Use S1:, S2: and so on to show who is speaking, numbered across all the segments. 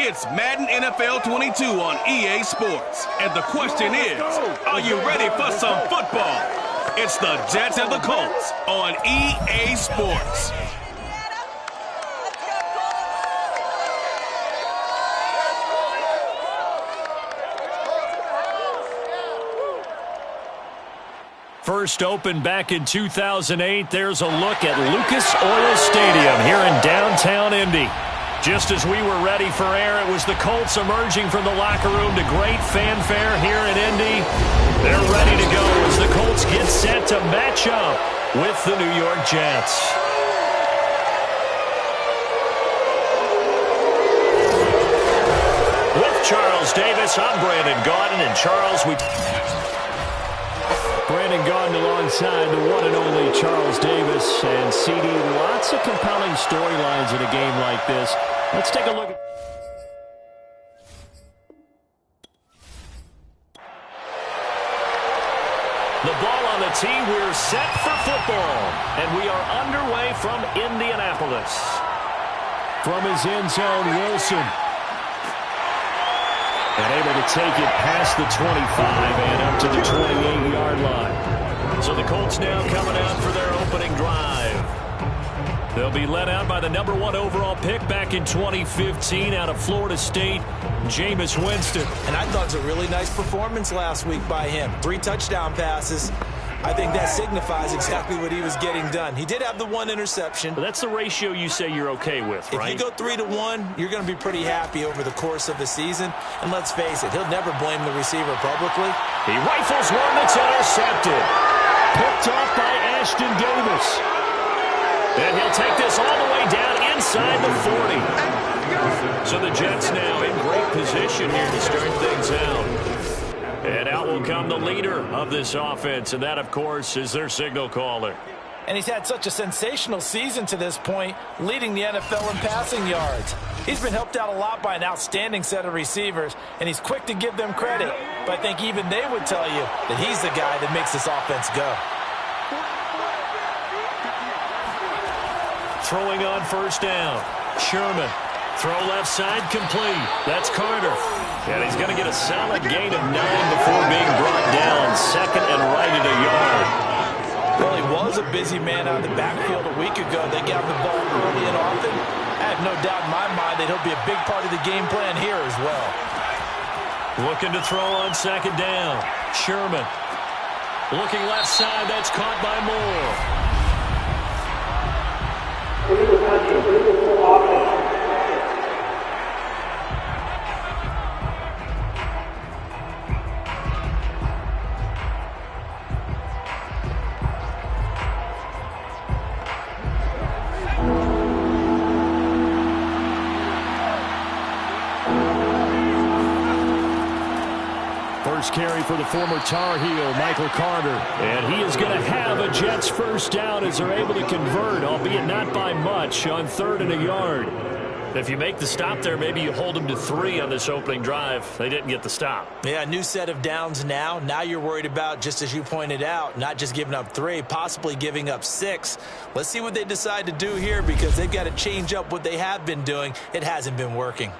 S1: It's Madden NFL 22 on EA Sports. And the question is, are you ready for some football? It's the Jets and the Colts on EA Sports.
S2: First opened back in 2008, there's a look at Lucas Oil Stadium here in downtown Indy. Just as we were ready for air, it was the Colts emerging from the locker room to great fanfare here in Indy. They're ready to go as the Colts get set to match up with the New York Jets. With Charles Davis, I'm Brandon Gaudin, and Charles, Brandon Gaudin alongside the one and only Charles Davis. And CD, lots of compelling storylines in a game like this. Let's take a look at... The ball on the tee, we're set for football. And we are underway from Indianapolis. From his end zone, Wilson. And able to take it past the 25 and up to the 28-yard line. So the Colts now coming out for their opening drive. They'll be led out by the number 1 overall pick back in 2015 out of Florida State, Jameis Winston.
S3: And I thought it was a really nice performance last week by him. 3 touchdown passes. I think that signifies exactly what he was getting done. He did have the 1 interception.
S2: But that's the ratio you say you're okay with, right?
S3: If you go 3-to-1, you're going to be pretty happy over the course of the season. And let's face it, he'll never blame the receiver publicly.
S2: He rifles one that's intercepted. Picked off by Ashton Davis. And he'll take this all the way down inside the 40. So the Jets now in great position here to start things out. And out will come the leader of this offense, and that, of course, is their signal caller.
S3: And he's had such a sensational season to this point, leading the NFL in passing yards. He's been helped out a lot by an outstanding set of receivers, and he's quick to give them credit. But I think even they would tell you that he's the guy that makes this offense go.
S2: Throwing on first down, Sherman. Throw left side complete. That's Carter. And he's going to get a solid gain of 9 before being brought down. Second and right at a yard.
S3: Well, he was a busy man out of the backfield a week ago. They got the ball early and often. I have no doubt in my mind that he'll be a big part of the game plan here as well.
S2: Looking to throw on second down. Sherman. Looking left side. That's caught by Moore. Carry for the former Tar Heel, Michael Carter. And he is going to have a Jets first down as they're able to convert, albeit not by much, on 3rd and a yard. If you make the stop there, maybe you hold them to 3 on this opening drive. They didn't get the stop.
S3: Yeah, new set of downs now. Now you're worried about, just as you pointed out, not just giving up 3, possibly giving up 6. Let's see what they decide to do here because they've got to change up what they have been doing. It hasn't been working.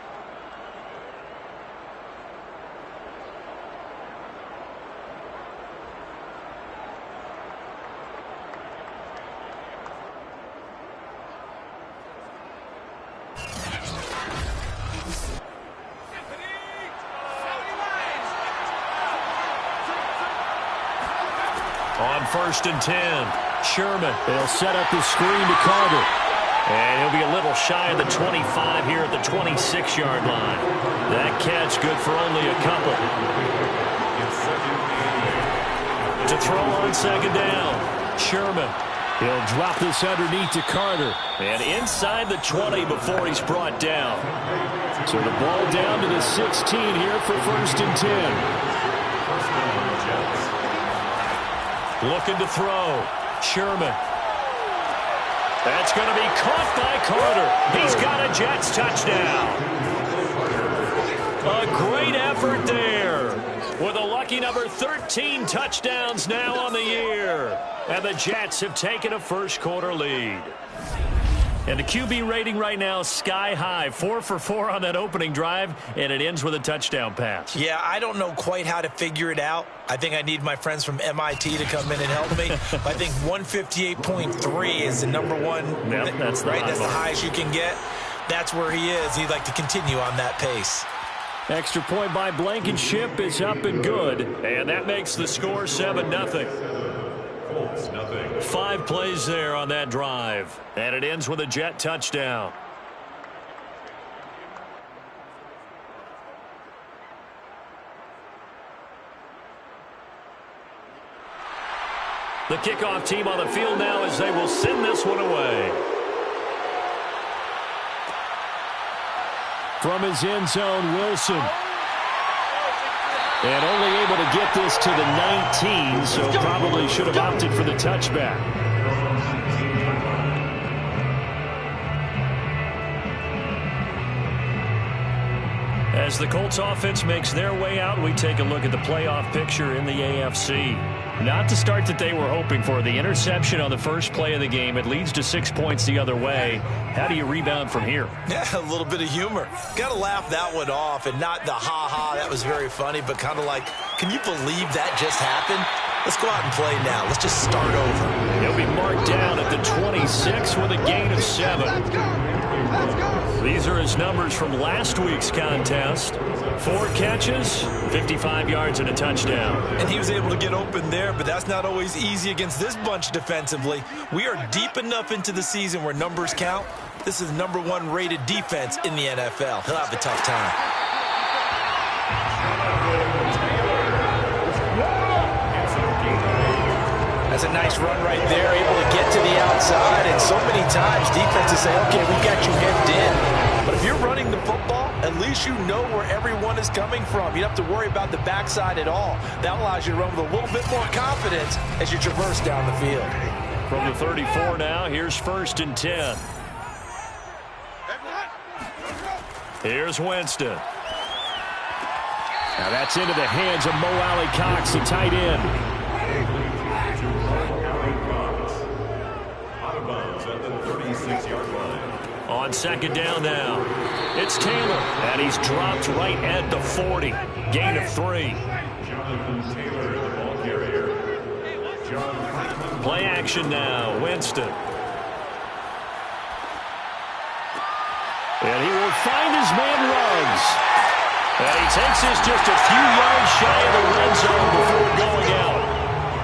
S2: On 1st and 10, Sherman. They'll set up the screen to Carter. And he'll be a little shy of the 25 here at the 26-yard line. That catch good for only a couple. To throw on second down, Sherman. He'll drop this underneath to Carter. And inside the 20 before he's brought down. So the ball down to the 16 here for 1st and 10. Looking to throw. Sherman. That's going to be caught by Carter. He's got a Jets touchdown. A great effort there. With a lucky number 13 touchdowns now on the year. And the Jets have taken a first quarter lead. And the QB rating right now is sky high. 4 for 4 on that opening drive, and it ends with a touchdown pass.
S3: Yeah, I don't know quite how to figure it out. I think I need my friends from MIT to come in and help me. I think 158.3 is the number one.
S2: Yep, that's the
S3: right. That's the highest you can get. That's where he is. He'd like to continue on that pace.
S2: Extra point by Blankenship is up and good. And that makes the score 7-0. 5 plays there on that drive. And it ends with a Jet touchdown. The kickoff team on the field now as they will send this one away. From his end zone, Wilson. And only able to get this to the 19, so probably should have opted for the touchback. As the Colts offense makes their way out, we take a look at the playoff picture in the AFC. Not the start that they were hoping for. The interception on the first play of the game. It leads to 6 points the other way. How do you rebound from here?
S3: Yeah, a little bit of humor. Got to laugh that one off, and not the ha-ha, that was very funny, but kind of like, can you believe that just happened? Let's go out and play now. Let's just start over.
S2: He'll be marked down at the 26 with a gain of 7. These are his numbers from last week's contest. 4 catches, 55 yards, and a touchdown.
S3: And he was able to get open there, but that's not always easy against this bunch defensively. We are deep enough into the season where numbers count. This is the #1 rated defense in the NFL. He'll have a tough time. That's a nice run right there, able to get to the outside. And so many times defenses say, okay, we got you hemmed in. But if you're running the football, at least you know where everyone is coming from. You don't have to worry about the backside at all. That allows you to run with a little bit more confidence as you traverse down the field.
S2: From the 34 now, here's 1st and 10. Here's Winston. Now that's into the hands of Mo Alley-Cox, the tight end. On 2nd down now, it's Taylor, and he's dropped right at the 40. Gain of 3. Play action now, Winston. And he will find his man Ruggs. And he takes this just a few yards shy of the red zone before going out.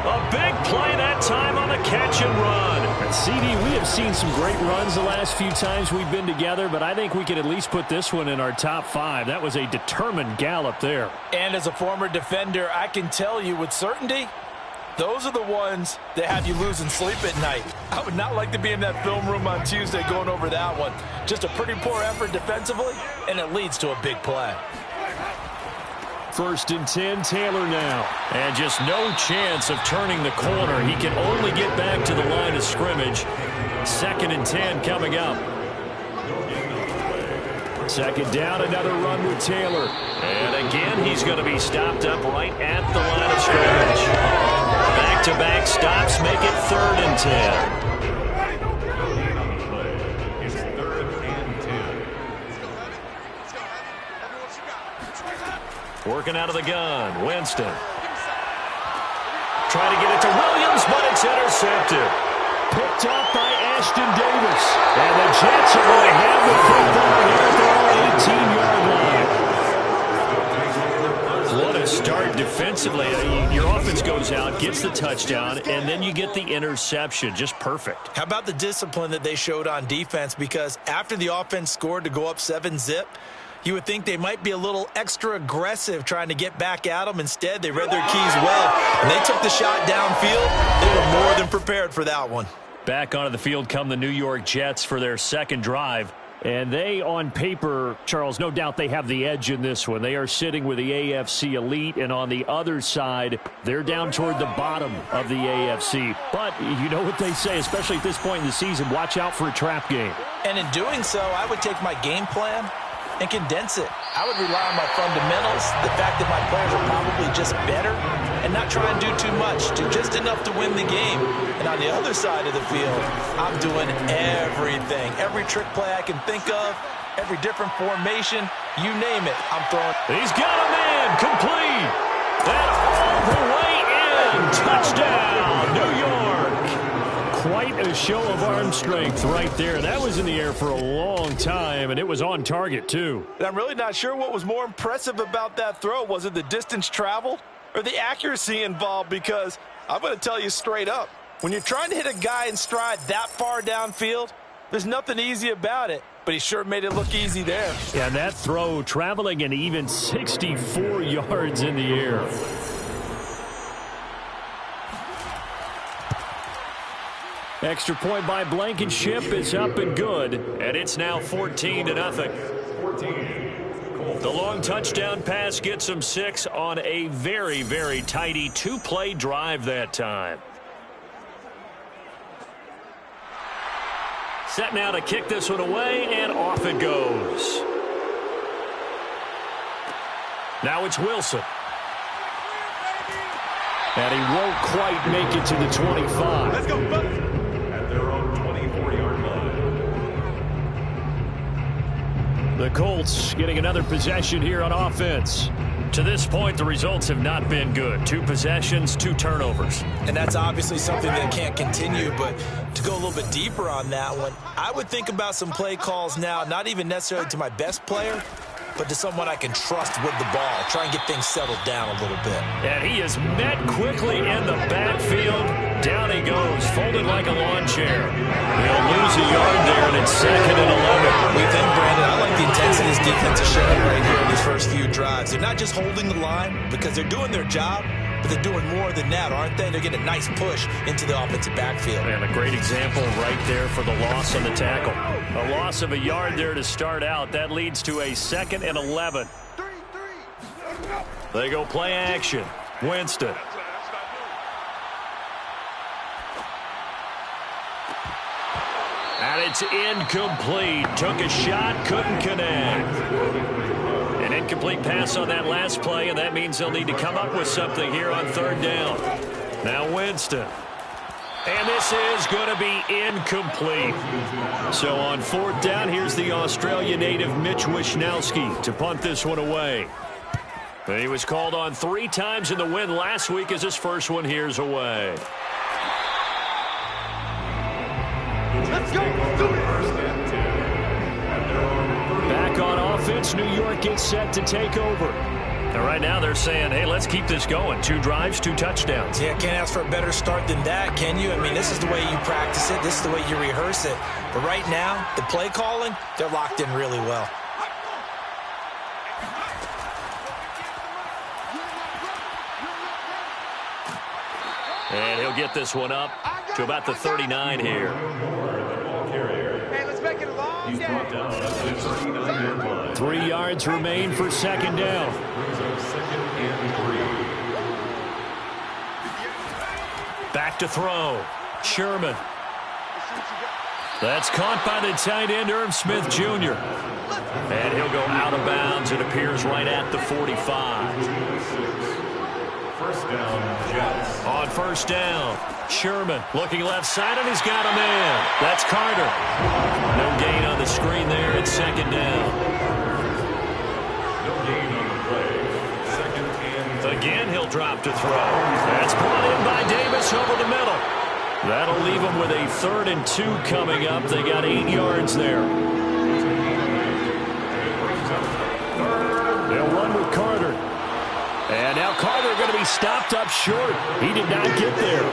S2: A big play that time on the catch and run.
S4: And CD, we have seen some great runs the last few times we've been together, but I think we can at least put this one in our top 5. That was a determined gallop there.
S3: And as a former defender, I can tell you with certainty, those are the ones that have you losing sleep at night. I would not like to be in that film room on Tuesday going over that one. Just a pretty poor effort defensively, and it leads to a big play.
S4: 1st and 10, Taylor now.
S2: And just no chance of turning the corner. He can only get back to the line of scrimmage. 2nd and 10 coming up.
S4: 2nd down, another run with Taylor.
S2: And again, he's going to be stopped up right at the line of scrimmage. Back-to-back stops make it 3rd and 10. Working out of the gun, Winston. Trying to get it to Williams, but it's intercepted.
S4: Picked off by Ashton Davis. And the Jets are going to have the football here at their own 18-yard line.
S2: What a start defensively. Your offense goes out, gets the touchdown, and then you get the interception. Just perfect.
S3: How about the discipline that they showed on defense? Because after the offense scored to go up 7-zip, you would think they might be a little extra aggressive trying to get back at them. Instead, they read their keys well, and they took the shot downfield. They were more than prepared for that one.
S2: Back onto the field come the New York Jets for their 2nd drive.
S4: And they, on paper, Charles, no doubt they have the edge in this one. They are sitting with the AFC elite, and on the other side, they're down toward the bottom of the AFC. But you know what they say, especially at this point in the season, watch out for a trap game.
S3: And in doing so, I would take my game plan and condense it. I would rely on my fundamentals, the fact that my players are probably just better, and not try and do too much, do just enough to win the game. And on the other side of the field, I'm doing everything. Every trick play I can think of, every different formation, you name it, I'm throwing.
S2: He's got a man, complete. That all the way in. Touchdown, New York. Quite a show of arm strength right there. That was in the air for a long time, and it was on target, too.
S3: And I'm really not sure what was more impressive about that throw. Was it the distance traveled or the accuracy involved? Because I'm going to tell you straight up, when you're trying to hit a guy in stride that far downfield, there's nothing easy about it. But he sure made it look easy there.
S2: Yeah, and that throw traveling an even 64 yards in the air. Extra point by Blankenship is up and good, and it's now 14-0. The long touchdown pass gets them 6 on a very, very tidy 2-play drive that time. Set now to kick this one away, and off it goes. Now it's Wilson. And he won't quite make it to the 25.
S1: Let's go, brother. At their own 24-yard line.
S2: The Colts getting another possession here on offense. To this point, the results have not been good. 2 possessions, 2 turnovers.
S3: And that's obviously something that can't continue, but to go a little bit deeper on that one, I would think about some play calls now, not even necessarily to my best player, but to someone I can trust with the ball. Try and get things settled down a little bit.
S2: And he is met quickly in the backfield. Down he goes, folded like a lawn chair. He'll lose a yard there, and it's 2nd and 11.
S3: We think, Brandon, I like the intensity this defense is showing right here in these first few drives. They're not just holding the line because they're doing their job, but they're doing more than that, aren't they? They're getting a nice push into the offensive backfield.
S2: And a great example right there for the loss on the tackle. A loss of a yard there to start out. That leads to a 2nd and 11. They go play action. Winston. And it's incomplete. Took a shot, couldn't connect. An incomplete pass on that last play, and that means they'll need to come up with something here on 3rd down. Now Winston. And this is going to be incomplete. So on 4th down, here's the Australia native Mitch Wishnowsky to punt this one away. He was called on 3 times in the win last week as his first one here's away.
S1: Let's go.
S2: Back on offense, New York gets set to take over. And right now they're saying, hey, let's keep this going. 2 drives, 2 touchdowns.
S3: Yeah, can't ask for a better start than that, can you? I mean, this is the way you practice it. This is the way you rehearse it. But right now, the play calling, they're locked in really well.
S2: And he'll get this one up to about the 39 here.
S5: Hey, let's make it a long game.
S2: 3 yards remain for 2nd down. Back to throw. Sherman. That's caught by the tight end, Irv Smith Jr. And he'll go out of bounds. It appears right at the 45.
S1: First down, Jets.
S2: On 1st down, Sherman looking left side, and he's got a man. That's Carter. No gain on the screen there. It's 2nd down.
S1: No gain on the play. 2nd and 10.
S2: Again, he'll drop to throw. That's brought in by Davis over the middle. That'll leave them with a 3rd and 2 coming up. They got 8 yards there. They'll run with Carter. And now Carter going to be stopped up short. He did not get there.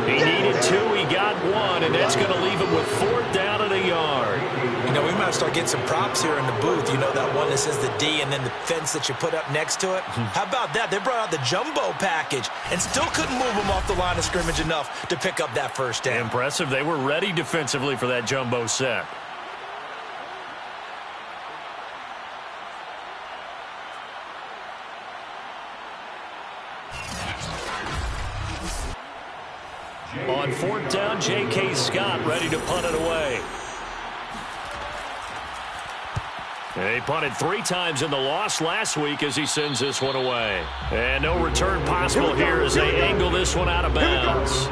S2: He needed 2. He got 1, and that's going to leave him with 4th down and a yard.
S3: You know, we might start getting some props here in the booth. You know that one that says the D and then the fence that you put up next to it? How about that? They brought out the jumbo package and still couldn't move them off the line of scrimmage enough to pick up that 1st down.
S2: Impressive. They were ready defensively for that jumbo set. On 4th down, J.K. Scott ready to punt it away.
S4: And he punted 3 times in the loss last week as he sends this one away. And no return possible here as they angle this one out of bounds.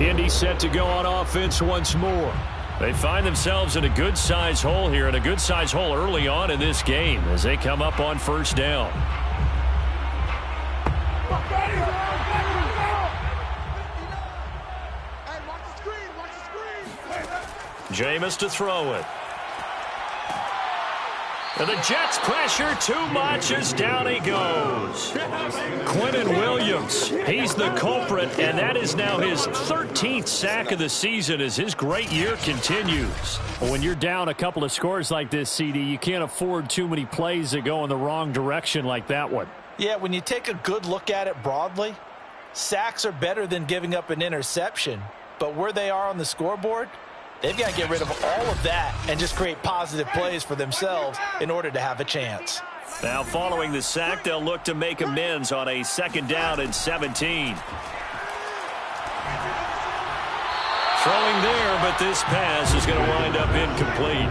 S4: Indy set to go on offense once more. They find themselves in a good-sized hole here, and a good-sized hole early on in this game as they come up on first down. Jameis to throw it. And the Jets pressure too much as down he goes. Quentin Williams, he's the culprit, and that is now his 13th sack of the season as his great year continues. When you're down a couple of scores like this, CD, you can't afford too many plays that go in the wrong direction like that one.
S3: Yeah, when you take a good look at it broadly, sacks are better than giving up an interception. But where they are on the scoreboard, they've got to get rid of all of that and just create positive plays for themselves in order to have a chance.
S4: Now following the sack, they'll look to make amends on a 2nd down and 17. Throwing there, but this pass is going to wind up incomplete.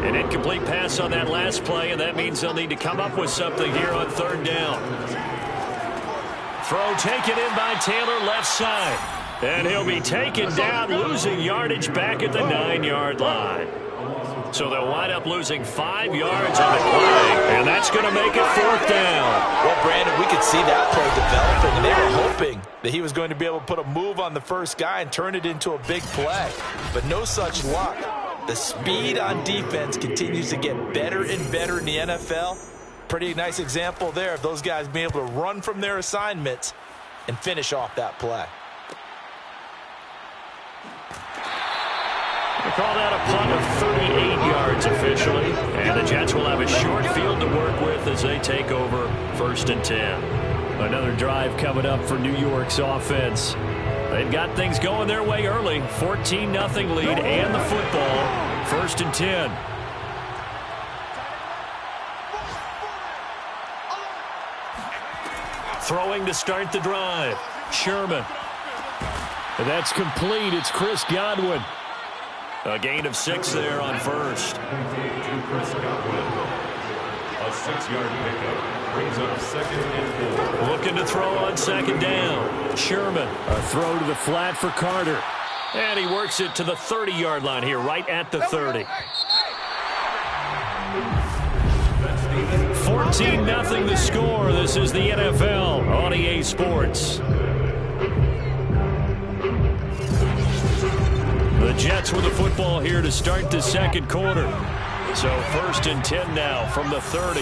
S4: An incomplete pass on that last play, and that means they'll need to come up with something here on 3rd down. Throw taken in by Taylor left side. And he'll be taken down, losing yardage back at the 9-yard line. So they'll wind up losing 5 yards on the play, and that's going to make it 4th down.
S3: Well, Brandon, we could see that play developing, and they were hoping that he was going to be able to put a move on the first guy and turn it into a big play. But no such luck. The speed on defense continues to get better and better in the NFL. Pretty nice example there of those guys being able to run from their assignments and finish off that play.
S4: They call that a punt of 38 yards officially. And the Jets will have a short field to work with as they take over 1st and 10. Another drive coming up for New York's offense. They've got things going their way early. 14-0 lead and the football. 1st and 10. Throwing to start the drive. Sherman. And that's complete. It's Chris Godwin. A gain of 6 there on 1st.
S5: A 6-yard pickup brings up 2nd and 4.
S4: Looking to throw on 2nd down. Sherman. A throw to the flat for Carter. And he works it to the 30-yard line here, right at the 30. 14-0 the score. This is the NFL on EA Sports. The Jets with the football here to start the 2nd quarter. So 1st and 10 now from the 30.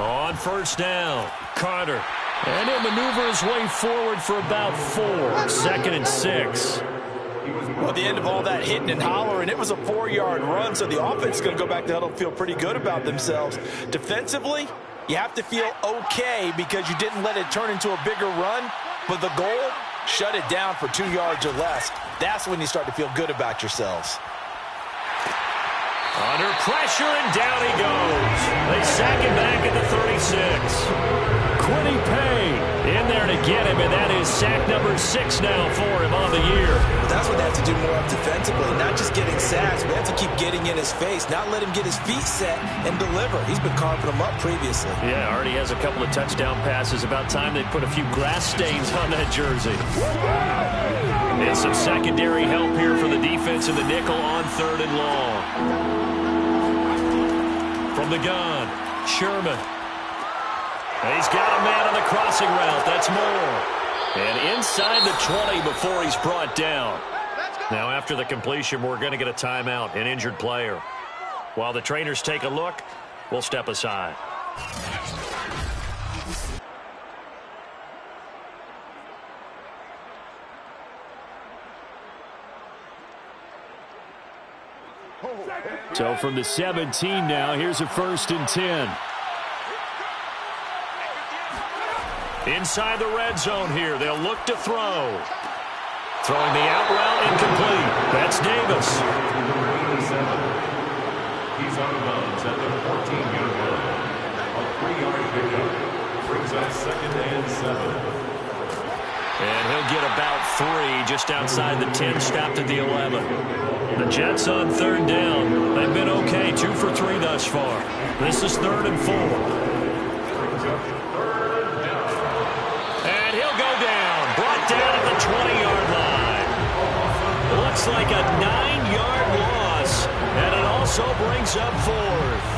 S4: On 1st down, Carter. And he'll maneuver his way forward for about 4. 2nd and 6.
S3: Well, at the end of all that hitting and hollering, it was a 4-yard run, so the offense is going to go back to huddle and feel pretty good about themselves. Defensively, you have to feel okay because you didn't let it turn into a bigger run, but the goal, shut it down for 2 yards or less. That's when you start to feel good about yourselves.
S4: Under pressure, and down he goes. They sack him back at the 36. Quiddy Pay in there to get him, and that is sack number 6 now for him on the year.
S3: But that's what they have to do more of defensively, not just getting sacks. We have to keep getting in his face, not let him get his feet set and deliver. He's been carving them up previously.
S4: Yeah, already has a couple of touchdown passes. About time they put a few grass stains on that jersey. And some secondary help here for the defense in the nickel on 3rd and long. From the gun, Sherman. He's got a man on the crossing route. That's more. And inside the 20 before he's brought down. Now after the completion, we're going to get a timeout, an injured player. While the trainers take a look, we'll step aside. So from the 17 now, here's a 1st and 10. Inside the red zone here, they'll look to throw. Throwing the out route incomplete. That's Davis.
S5: He's on the bounds at the 14-yard line. A 3-yard pickup brings up 2nd and 7.
S4: And he'll get about 3 just outside the 10, stopped at the 11. The Jets on 3rd down. They've been okay, 2 for 3 thus far. This is 3rd and 4. And he'll go down. Brought down at the 20-yard line. Looks like a 9-yard loss. And it also brings up 4th.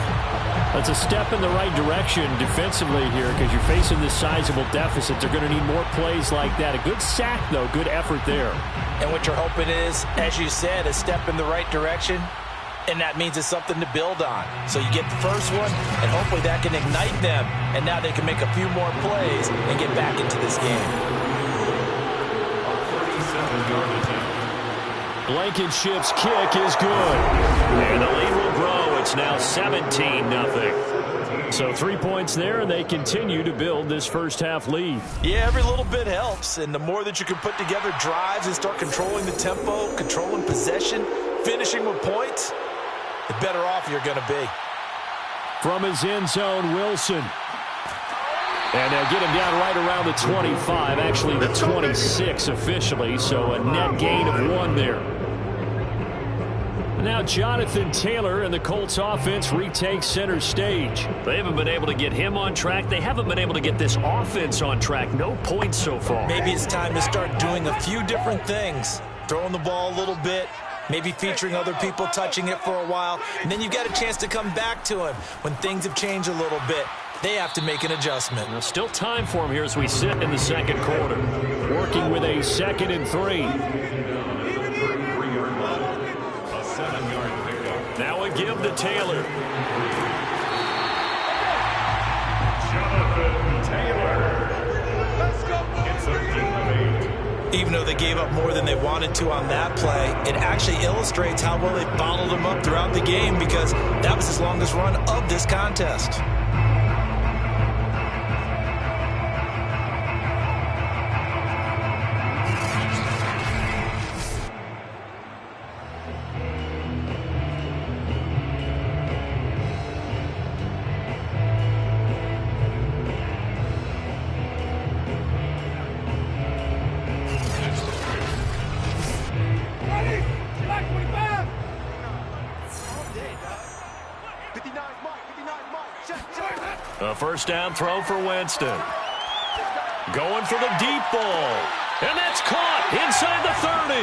S4: That's a step in the right direction defensively here because you're facing this sizable deficit. They're going to need more plays like that. A good sack, though. Good effort there. And what you're hoping is, as you said, a step in the right direction, and that means it's something to build on. So you get the first one, and hopefully that can ignite them, and now they can make a few more plays and get back into this game. Blankenship's kick is good. And the lead will grow. It's now 17-0. So 3 points there, and they continue to build this first-half lead. Yeah, every little bit helps, and the more that you can put together drives and start controlling the tempo, controlling possession, finishing with points, the better off you're going to be. From his end zone, Wilson. And they'll get him down right around the 25, actually the 26 officially, so a net gain of 1 there. Now Jonathan Taylor and the Colts offense retakes center stage. They haven't been able to get him on track. They haven't been able to get this offense on track. No points so far. Maybe it's time to start doing a few different things. Throwing the ball a little bit, maybe featuring other people touching it for a while, and then you've got a chance to come back to him when things have changed a little bit. They have to make an adjustment. Now, still time for him here as we sit in the second quarter. Working with a 2nd and 3. Now a give to Taylor.
S5: Jonathan Taylor. Let's go. It's a gain of 8.
S3: Even though they gave up more than they wanted to on that play, it actually illustrates how well they bottled them up throughout the game because that was his longest run of this contest.
S4: A first down throw for Winston. Going for the deep ball. And that's caught inside the 30.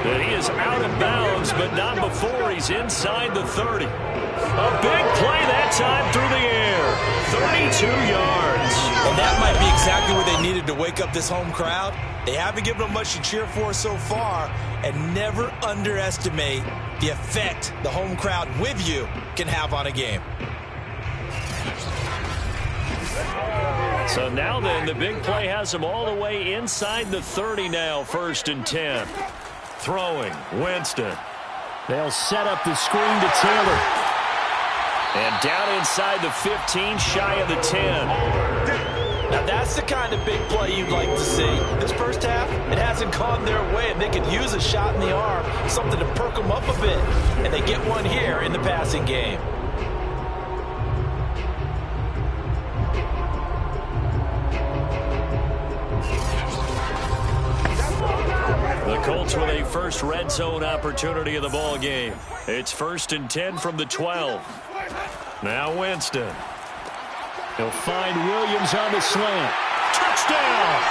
S4: And he is out of bounds, but not before he's inside the 30. A big play that time through the air. 32 yards. And that might be exactly what they needed to wake up this home crowd. They haven't given them much to cheer for so far. And never underestimate the effect the home crowd with you can have on a game. So now then, the big play has them all the way inside the 30 now, 1st and 10. Throwing, Winston. They'll set up the screen to Taylor. And down inside the 15, shy of the 10. Now that's the kind of big play you'd like to see. This first half, it hasn't gone their way, and they could use a shot in the arm, something to perk them up a bit. And they get one here in the passing game. The Colts with a first red zone opportunity of the ball game. It's 1st and 10 from the 12. Now Winston. He'll find Williams on the slant. Touchdown!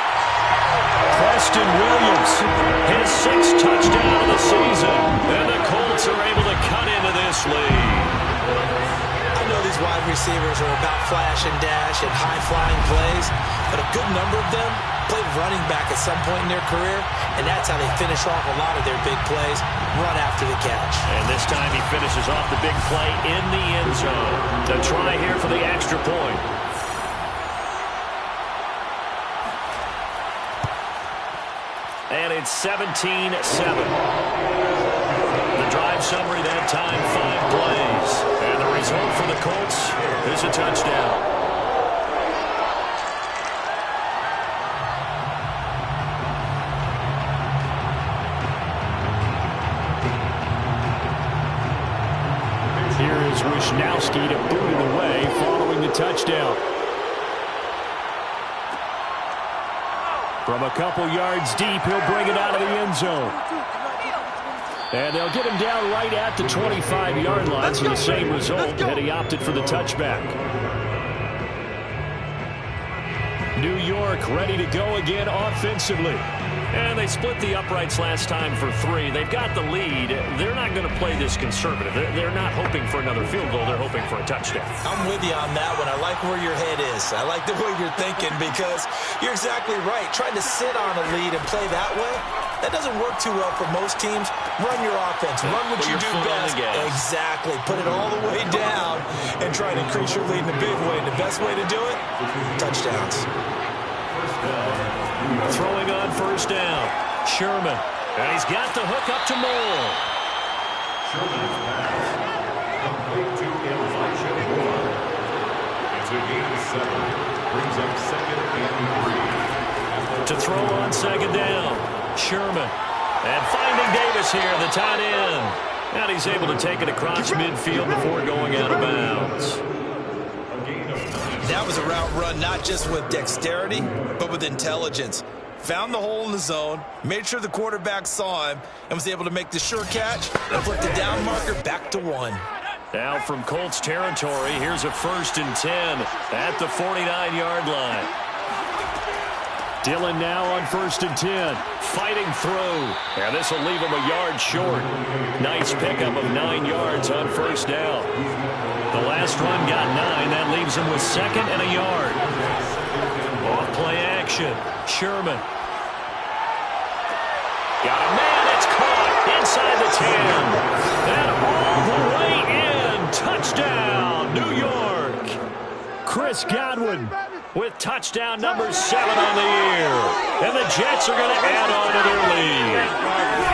S4: Preston Williams, his 6th touchdown of the season. And the Colts are able to cut into this lead. I know these wide receivers are about flash and dash and high-flying plays, but a good number of them played running back at some point in their career, and that's how they finish off a lot of their big plays, run after the catch. And this time he finishes off the big play in the end zone. The try here for the extra point. And it's 17-7. The drive summary that time, 5 plays. And the result for the Colts is a touchdown. Here is Wisnowski to boot it away following the touchdown. From a couple yards deep, he'll bring it out of the end zone. And they'll get him down right at the 25-yard line, so the same result, and he opted for the touchback. New York ready to go again offensively. And they split the uprights last time for 3. They've got the lead. They're not going to play this conservative. They're not hoping for another field goal. They're hoping for a touchdown.
S3: I'm with you on that one. I like where your head is. I like the way you're thinking because you're exactly right. Trying to sit on a lead and play that way, that doesn't work too well for most teams. Run your offense. Run what you do best. Exactly. Put it all the way down and try to increase your lead in a big way. The best way to do it, touchdowns.
S4: Throwing on first down, Sherman. And he's got the hook up to Moore.
S5: Sherman's pass. Complete to Elijah Moore. It's a gain of 7. Brings up 2nd and 3.
S4: To throw on second down, Sherman. And finding Davis here, the tight end. And he's able to take it across midfield before going out of bounds.
S3: That was a route run not just with dexterity, but with intelligence. Found the hole in the zone, made sure the quarterback saw him, and was able to make the sure catch and put the down marker back to 1.
S4: Now from Colts territory, here's a 1st and 10 at the 49-yard line. Dillon now on 1st and 10, fighting through, and this will leave him a yard short. Nice pickup of 9 yards on first down. The last run got 9. That leaves him with 2nd and a yard. Off play action. Sherman. Got a man. It's caught inside the 10. And all the way in. Touchdown, New York. Chris Godwin with touchdown number 7 on the year. And the Jets are going to add on to their lead.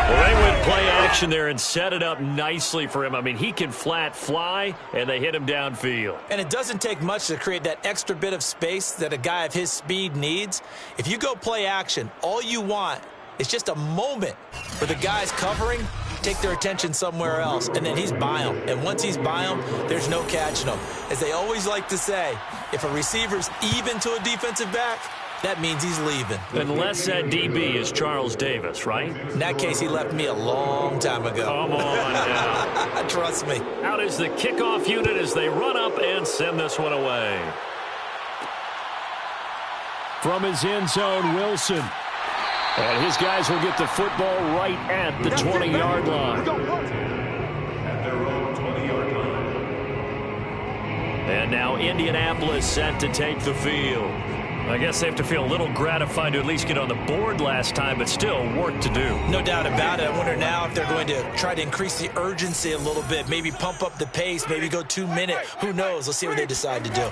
S4: Well, they went play action there and set it up nicely for him. I mean, he can flat fly, and they hit him downfield.
S3: And it doesn't take much to create that extra bit of space that a guy of his speed needs. If you go play action, all you want is just a moment for the guys covering take their attention somewhere else, and then he's by them. And once he's by them, there's no catching them. As they always like to say, if a receiver's even to a defensive back, that means he's leaving.
S4: Unless that DB is Charles Davis, right?
S3: In that case, he left me a long time ago.
S4: Come on now.
S3: Trust me.
S4: Out is the kickoff unit as they run up and send this one away. From his end zone, Wilson. And his guys will get the football right at the 20-yard line.
S5: At their own 20-yard line.
S4: And now Indianapolis set to take the field. I guess they have to feel a little gratified to at least get on the board last time, but still work to do.
S3: No doubt about it. I wonder now if they're going to try to increase the urgency a little bit, maybe pump up the pace, maybe go 2-minute. Who knows? Let's see what they decide to do.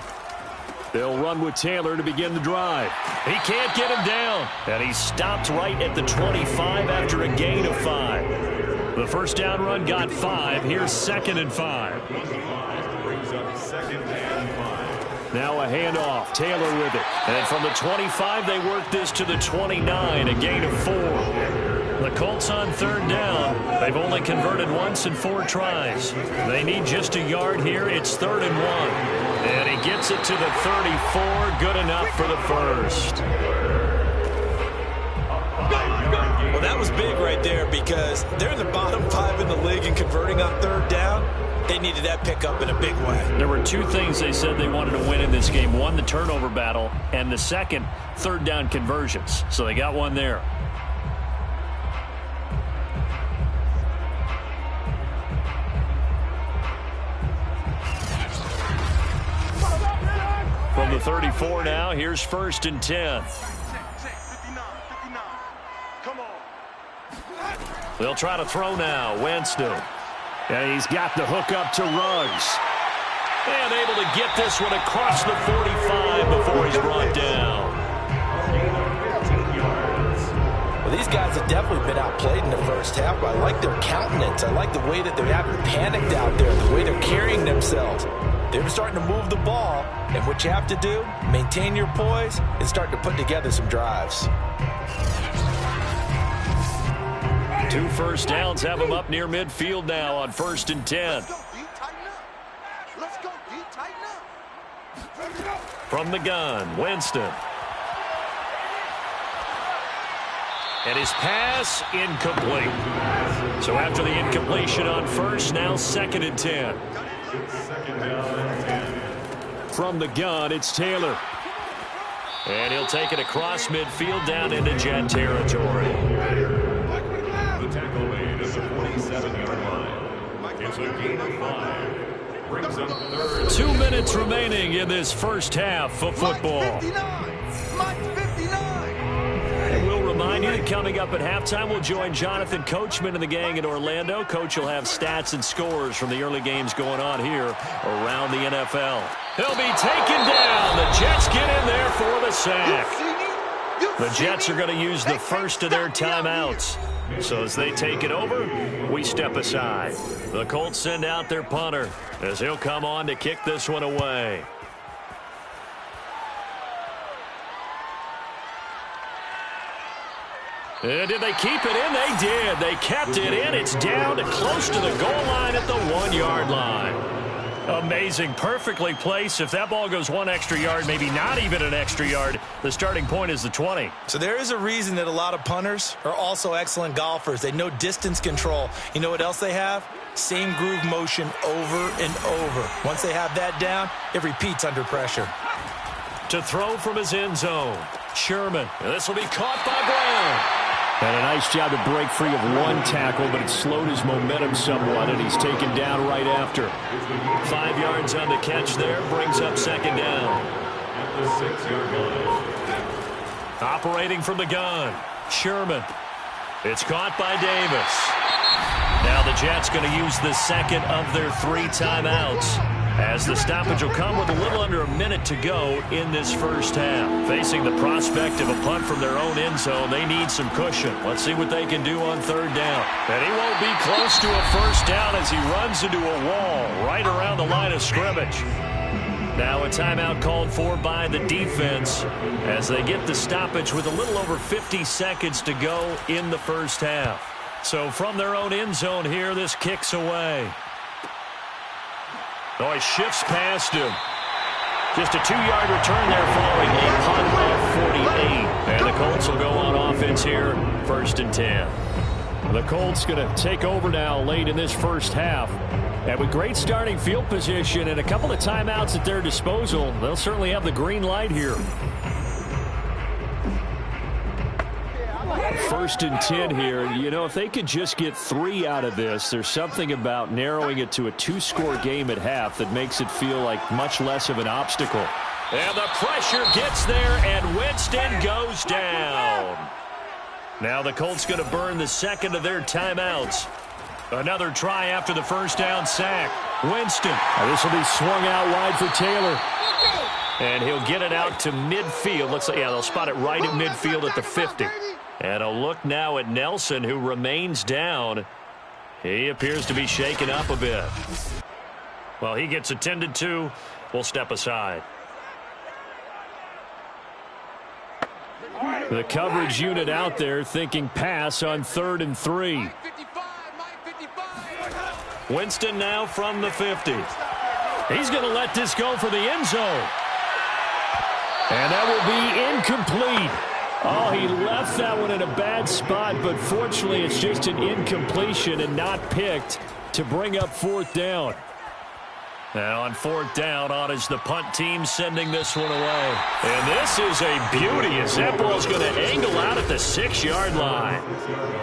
S4: They'll run with Taylor to begin the drive. He can't get him down, and he stopped right at the 25 after a gain of 5. The first down run got 5. Here's 2nd and 5.
S5: Brings up 2nd and 5.
S4: Now a handoff. Taylor with it. And from the 25, they work this to the 29, a gain of 4. The Colts on 3rd down. They've only converted once in 4 tries. They need just a yard here. It's 3rd and 1. And he gets it to the 34. Good enough for the first.
S3: Well, that was big right there because they're in the bottom 5 in the league and converting on 3rd down. They needed that pickup in a big way.
S4: There were 2 things they said they wanted to win in this game. One, the turnover battle, and the second, 3rd down conversions. So they got one there. From the 34 now, here's 1st and 10. They'll try to throw now. Winston. And he's got the hook up to Ruggs. And able to get this one across the 45 before he's brought down.
S3: Well, these guys have definitely been outplayed in the first half, but I like their countenance. I like the way that they haven't panicked out there, the way they're carrying themselves. They're starting to move the ball, and what you have to do, maintain your poise and start to put together some drives.
S4: 2 first downs have them up near midfield now on 1st and 10. From the gun, Winston. And his pass incomplete. So after the incompletion on first, now 2nd and 10. From the gun, it's Taylor. And he'll take it across midfield down into Jet territory.
S5: The tackle made at the 47-yard line. It's a gain of 5. Brings up 3rd.
S4: 2 minutes remaining in this first half of football. And we'll remind you that coming up at halftime, we'll join Jonathan Coachman and the gang in Orlando. Coach will have stats and scores from the early games going on here around the NFL. He'll be taken down. The Jets get in there for the sack. The Jets are going to use the first of their timeouts. So as they take it over, we step aside. The Colts send out their punter as he'll come on to kick this one away. And did they keep it in? They did. They kept it in. It's down to close to the goal line at the 1-yard line. Amazing. Perfectly placed. If that ball goes 1 extra yard, maybe not even an extra yard, the starting point is the 20.
S3: So there is a reason that a lot of punters are also excellent golfers. They know distance control. You know what else they have? Same groove motion over and over. Once they have that down, it repeats under pressure.
S4: To throw from his end zone, Sherman. This will be caught by Brown. And a nice job to break free of one tackle, but it slowed his momentum somewhat, and he's taken down right after. 5 yards on the catch there, brings up 2nd down.
S5: At the 6-yard line.
S4: Operating from the gun, Sherman. It's caught by Davis. Now the Jets going to use the 2nd of their 3 timeouts, as the stoppage will come with a little under a minute to go in this first half. Facing the prospect of a punt from their own end zone, they need some cushion. Let's see what they can do on 3rd down. And he won't be close to a first down as he runs into a wall right around the line of scrimmage. Now a timeout called for by the defense as they get the stoppage with a little over 50 seconds to go in the first half. So from their own end zone here, this kicks away. Oh, he shifts past him. Just a 2-yard return there following a punt of 48. And the Colts will go on offense here, 1st and 10. The Colts going to take over now late in this first half. And with great starting field position and a couple of timeouts at their disposal, they'll certainly have the green light here. 1st and 10 here. You know, if they could just get 3 out of this, there's something about narrowing it to a 2-score game at half that makes it feel like much less of an obstacle. And the pressure gets there, and Winston goes down. Now the Colts going to burn the 2nd of their timeouts. Another try after the first down sack. Winston. Now this will be swung out wide for Taylor. And he'll get it out to midfield. Looks like, yeah, they'll spot it right at midfield at the 50. And a look now at Nelson, who remains down. He appears to be shaken up a bit. Well, he gets attended to. We'll step aside. The coverage unit out there thinking pass on 3rd and 3. Winston now from the 50. He's going to let this go for the end zone. And that will be incomplete. Oh, he left that one in a bad spot, but fortunately it's just an incompletion and not picked to bring up 4th down. Now on 4th down, on is the punt team sending this one away. And this is a beauty as that ball's going to angle out at the 6-yard line.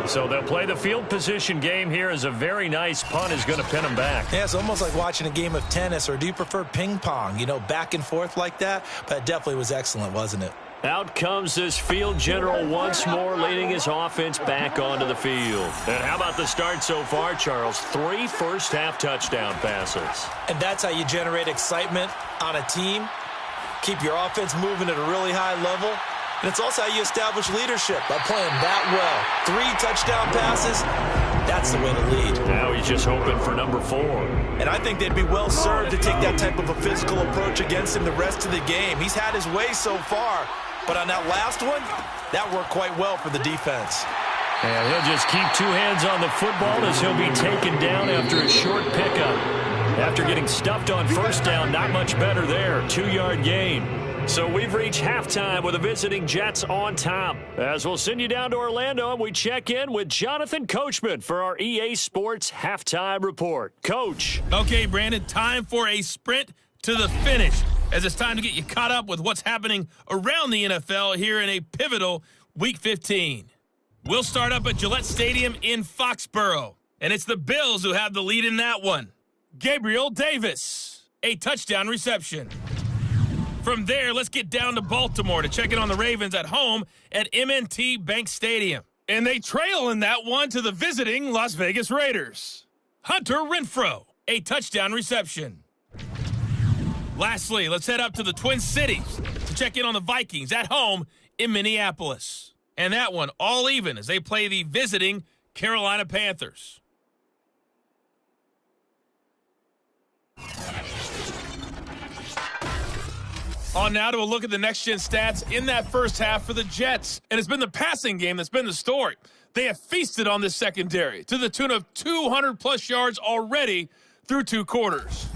S4: So they'll play the field position game here as a very nice punt is going to pin them back.
S3: Yeah, it's almost like watching a game of tennis, or do you prefer ping pong? You know, back and forth like that? But it definitely was excellent, wasn't it?
S4: Out comes this field general once more, leading his offense back onto the field. And how about the start so far, Charles? 3 first-half touchdown passes.
S3: And that's how you generate excitement on a team. Keep your offense moving at a really high level. And it's also how you establish leadership, by playing that well. 3 touchdown passes, that's the way to lead.
S4: Now he's just hoping for number 4.
S3: And I think they'd be well served to take that type of a physical approach against him the rest of the game. He's had his way so far. But on that last one, that worked quite well for the defense.
S4: And he'll just keep 2 hands on the football as he'll be taken down after a short pickup. After getting stuffed on first down, not much better there. 2-yard gain.
S2: So we've reached halftime with the visiting Jets on top. As we'll send you down to Orlando, and we check in with Jonathan Coachman for our EA Sports Halftime Report. Coach.
S6: Okay, Brandon, time for a sprint to the finish, as it's time to get you caught up with what's happening around the NFL here in a pivotal Week 15. We'll start up at Gillette Stadium in Foxborough, and it's the Bills who have the lead in that one. Gabriel Davis, a touchdown reception. From there, let's get down to Baltimore to check in on the Ravens at home at M&T Bank Stadium. And they trail in that one to the visiting Las Vegas Raiders. Hunter Renfrow, a touchdown reception. Lastly, let's head up to the Twin Cities to check in on the Vikings at home in Minneapolis. And that one all even as they play the visiting Carolina Panthers. On now to a look at the next-gen stats in that first half for the Jets. And it's been the passing game that's been the story. They have feasted on this secondary to the tune of 200-plus yards already through 2 quarters.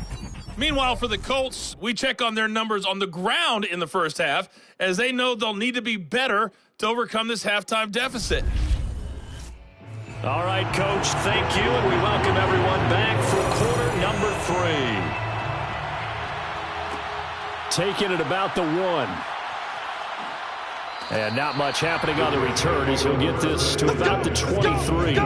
S6: Meanwhile, for the Colts, we check on their numbers on the ground in the first half, as they know they'll need to be better to overcome this halftime deficit.
S2: All right, Coach, thank you, and we welcome everyone back for quarter number 3. Taking it about the 1. And not much happening on the return as he'll get this to about the 23.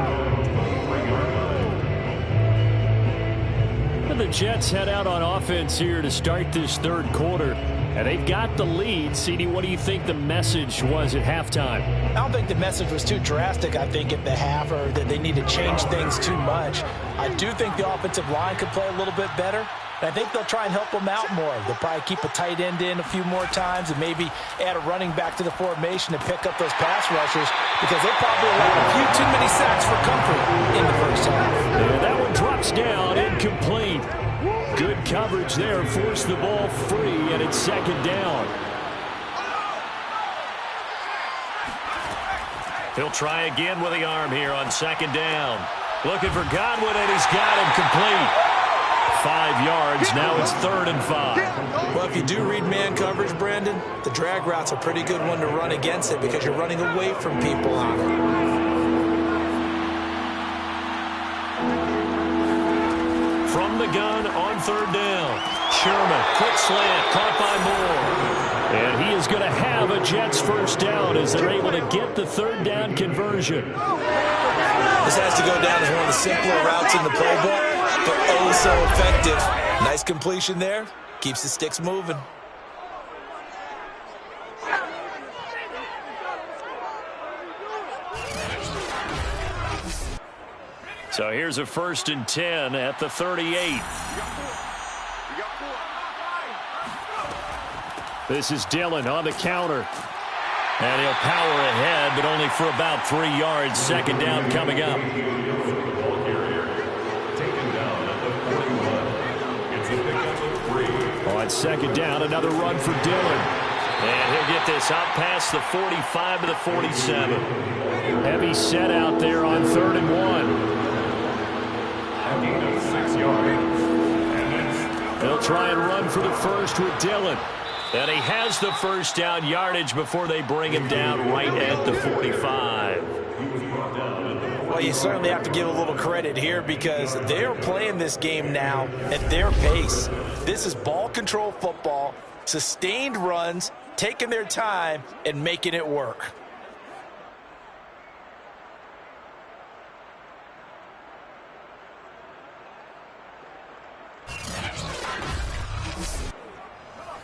S2: And the Jets head out on offense here to start this third quarter. And they've got the lead. CD, what do you think the message was at halftime?
S3: I don't think the message was too drastic, I think, at the half, or that they need to change things too much. I do think the offensive line could play a little bit better. And I think they'll try and help them out more. They'll probably keep a tight end in a few more times and maybe add a running back to the formation to pick up those pass rushers, because they probably allowed a few too many sacks for comfort in the first half.
S2: And that one drops down, incomplete. Good coverage there, forced the ball free, and it's second down. He'll try again with the arm here on second down. Looking for Godwin, and he's got him complete. 5 yards, now it's 3rd and 5.
S3: Well, if you do read man coverage, Brandon, the drag route's a pretty good one to run against it because you're running away from people on it.
S2: From the gun on 3rd down. Sherman, quick slant, caught by Moore. And he is going to have a Jets first down as they're able to get the 3rd down conversion.
S3: This has to go down as one of the simpler routes in the playbook, but oh so effective. Nice completion there. Keeps the sticks moving.
S2: So here's a 1st and 10 at the 38. This is Dillon on the counter. And he'll power ahead, but only for about 3 yards. Second down coming up. On second down, another run for Dillon. And he'll get this out past the 45 to the 47. Heavy set out there on 3rd and 1.
S5: 6 yards.
S2: They'll try and run for the first with Dillon. And he has the first down yardage before they bring him down right at the 45.
S3: Well, you certainly have to give a little credit here because they're playing this game now at their pace. This is ball control football, sustained runs, taking their time, and making it work.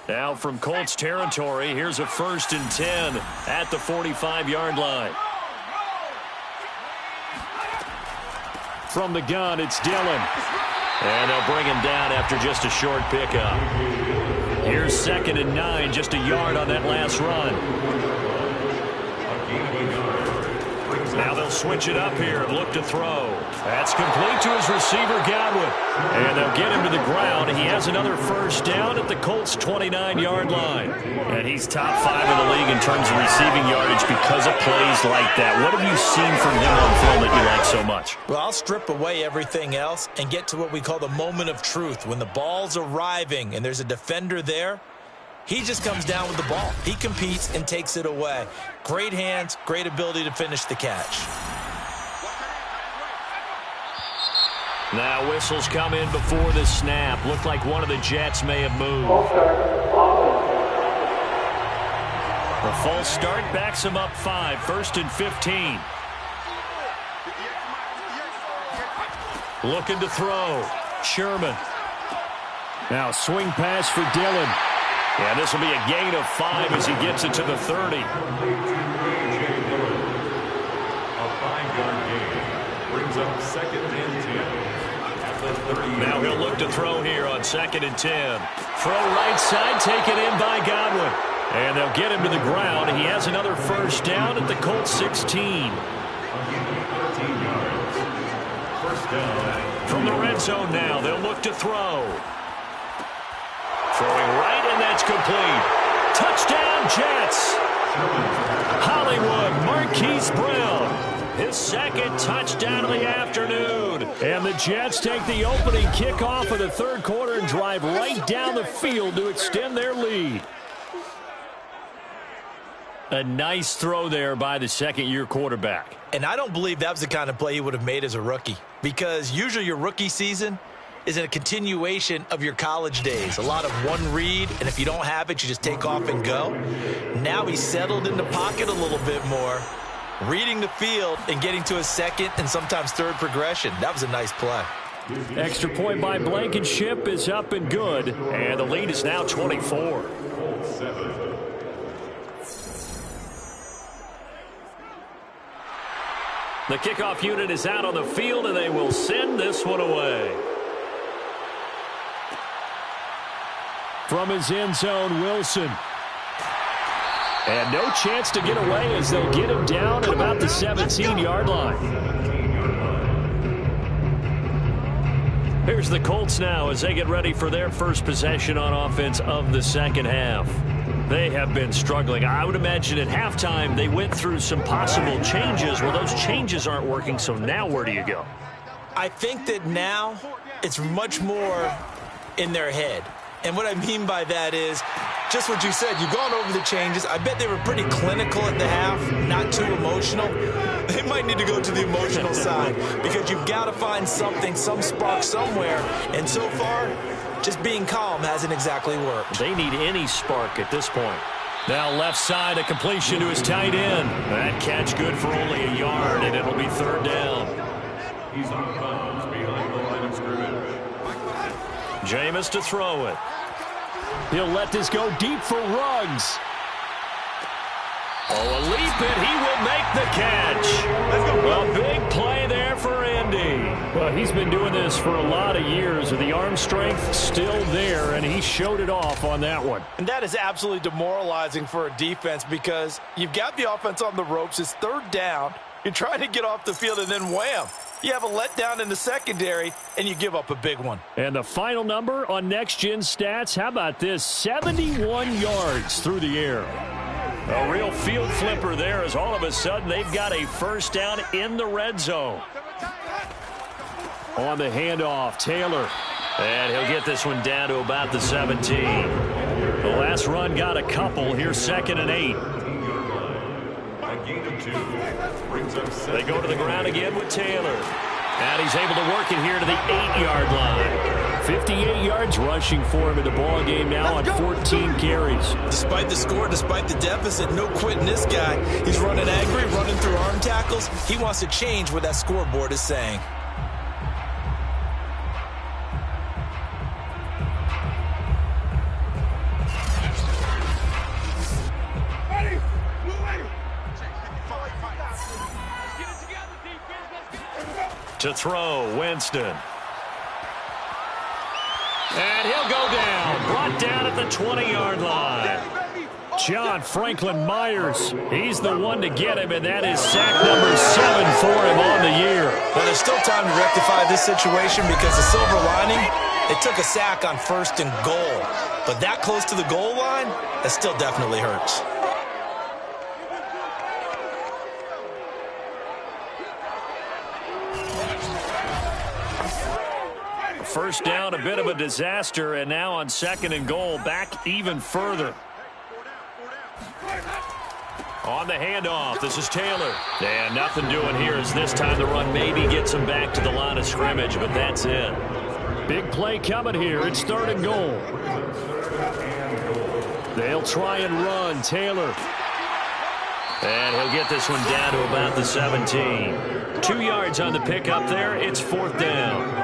S2: Now from Colts territory, here's a 1st and 10 at the 45-yard line. From the gun, it's Dillon. And they'll bring him down after just a short pickup. Here's 2nd and 9, just a yard on that last run. Now they'll switch it up here and look to throw. That's complete to his receiver, Godwin. And they'll get him to the ground. He has another first down at the Colts' 29-yard line. And he's top 5 in the league in terms of receiving yardage because of plays like that. What have you seen from him on film that you like so much?
S3: Well, I'll strip away everything else and get to what we call the moment of truth. When the ball's arriving and there's a defender there, He just comes down with the ball. He competes and takes it away. Great hands, great ability to finish the catch.
S2: Now whistles come in before the snap. Looked like one of the Jets may have moved. The false start backs him up 5, 1st and 15. Looking to throw. Sherman.
S4: Now swing pass for Dillon.
S2: Yeah, this will be a gain of 5 as he gets it to the 30.
S5: A 5-yard gain brings up 2nd and 10.
S2: Now he'll look to throw here on 2nd and 10. Throw right side, taken in by Godwin. And they'll get him to the ground. He has another first down at the Colts 16. From the red zone now, they'll look to throw. Throwing right, and that's complete. Touchdown, Jets. Hollywood, Marquise Brown. His 2nd touchdown of the afternoon.
S4: And the Jets take the opening kickoff of the 3rd quarter and drive right down the field to extend their lead.
S2: A nice throw there by the 2nd-year quarterback.
S3: And I don't believe that was the kind of play he would have made as a rookie, because usually your rookie season is a continuation of your college days. A lot of one read, and if you don't have it, you just take off and go. Now he's settled in the pocket a little bit more, reading the field and getting to his 2nd and sometimes 3rd progression. That was a nice play.
S4: Extra point by Blankenship is up and good.
S2: And the lead is now 24. The kickoff unit is out on the field, and they will send this one away.
S4: From his end zone, Wilson. And no chance to get away as they'll get him down at about the 17-yard line.
S2: Here's the Colts now as they get ready for their first possession on offense of the 2nd half. They have been struggling. I would imagine at halftime they went through some possible changes. Well, those changes aren't working, so now where do you go?
S3: I think that now it's much more in their head. And what I mean by that is just what you said. You've gone over the changes. I bet they were pretty clinical at the half, not too emotional. They might need to go to the emotional side because you've got to find something, some spark somewhere. And so far, just being calm hasn't exactly worked.
S2: They need any spark at this point.
S4: Now left side, a completion to his tight end.
S2: That catch good for only a yard, and it'll be 3rd down.
S5: He's on bounds behind the line of scrimmage.
S2: Jameis to throw it.
S4: He'll let this go deep for Ruggs.
S2: Oh, a leap, and he will make the catch. A big play there for Indy.
S4: Well, he's been doing this for a lot of years, and the arm strength still there, and he showed it off on that one.
S3: And that is absolutely demoralizing for a defense because you've got the offense on the ropes. It's 3rd down. You're trying to get off the field, and then wham. You have a letdown in the secondary, and you give up a big one.
S4: And the final number on Next Gen Stats, how about this? 71 yards through the air.
S2: A real field flipper there as all of a sudden they've got a first down in the red zone.
S4: On the handoff, Taylor.
S2: And he'll get this one down to about the 17. The last run got a couple. Here's 2nd and 8. They go to the ground again with Taylor. And he's able to work it here to the 8-yard line.
S4: 58 yards rushing for him in the ball game now on 14 carries.
S3: Despite the score, despite the deficit, no quitting this guy. He's running angry, running through arm tackles. He wants to change what that scoreboard is saying.
S2: To throw, Winston. And he'll go down. Brought down at the 20-yard line.
S4: John Franklin Myers. He's the one to get him, and that is sack number 7 for him on the year.
S3: Well, there's still time to rectify this situation because the silver lining, they took a sack on 1st and goal. But that close to the goal line, that still definitely hurts.
S4: first down, a bit of a disaster, and now on 2nd and goal, back even further. On the handoff, this is Taylor. And nothing doing here as this time the run maybe gets him back to the line of scrimmage, but that's it. Big play coming here. It's 3rd and goal. They'll try and run. Taylor. And he'll get this one down to about the 17. 2 yards on the pickup there. It's 4th down.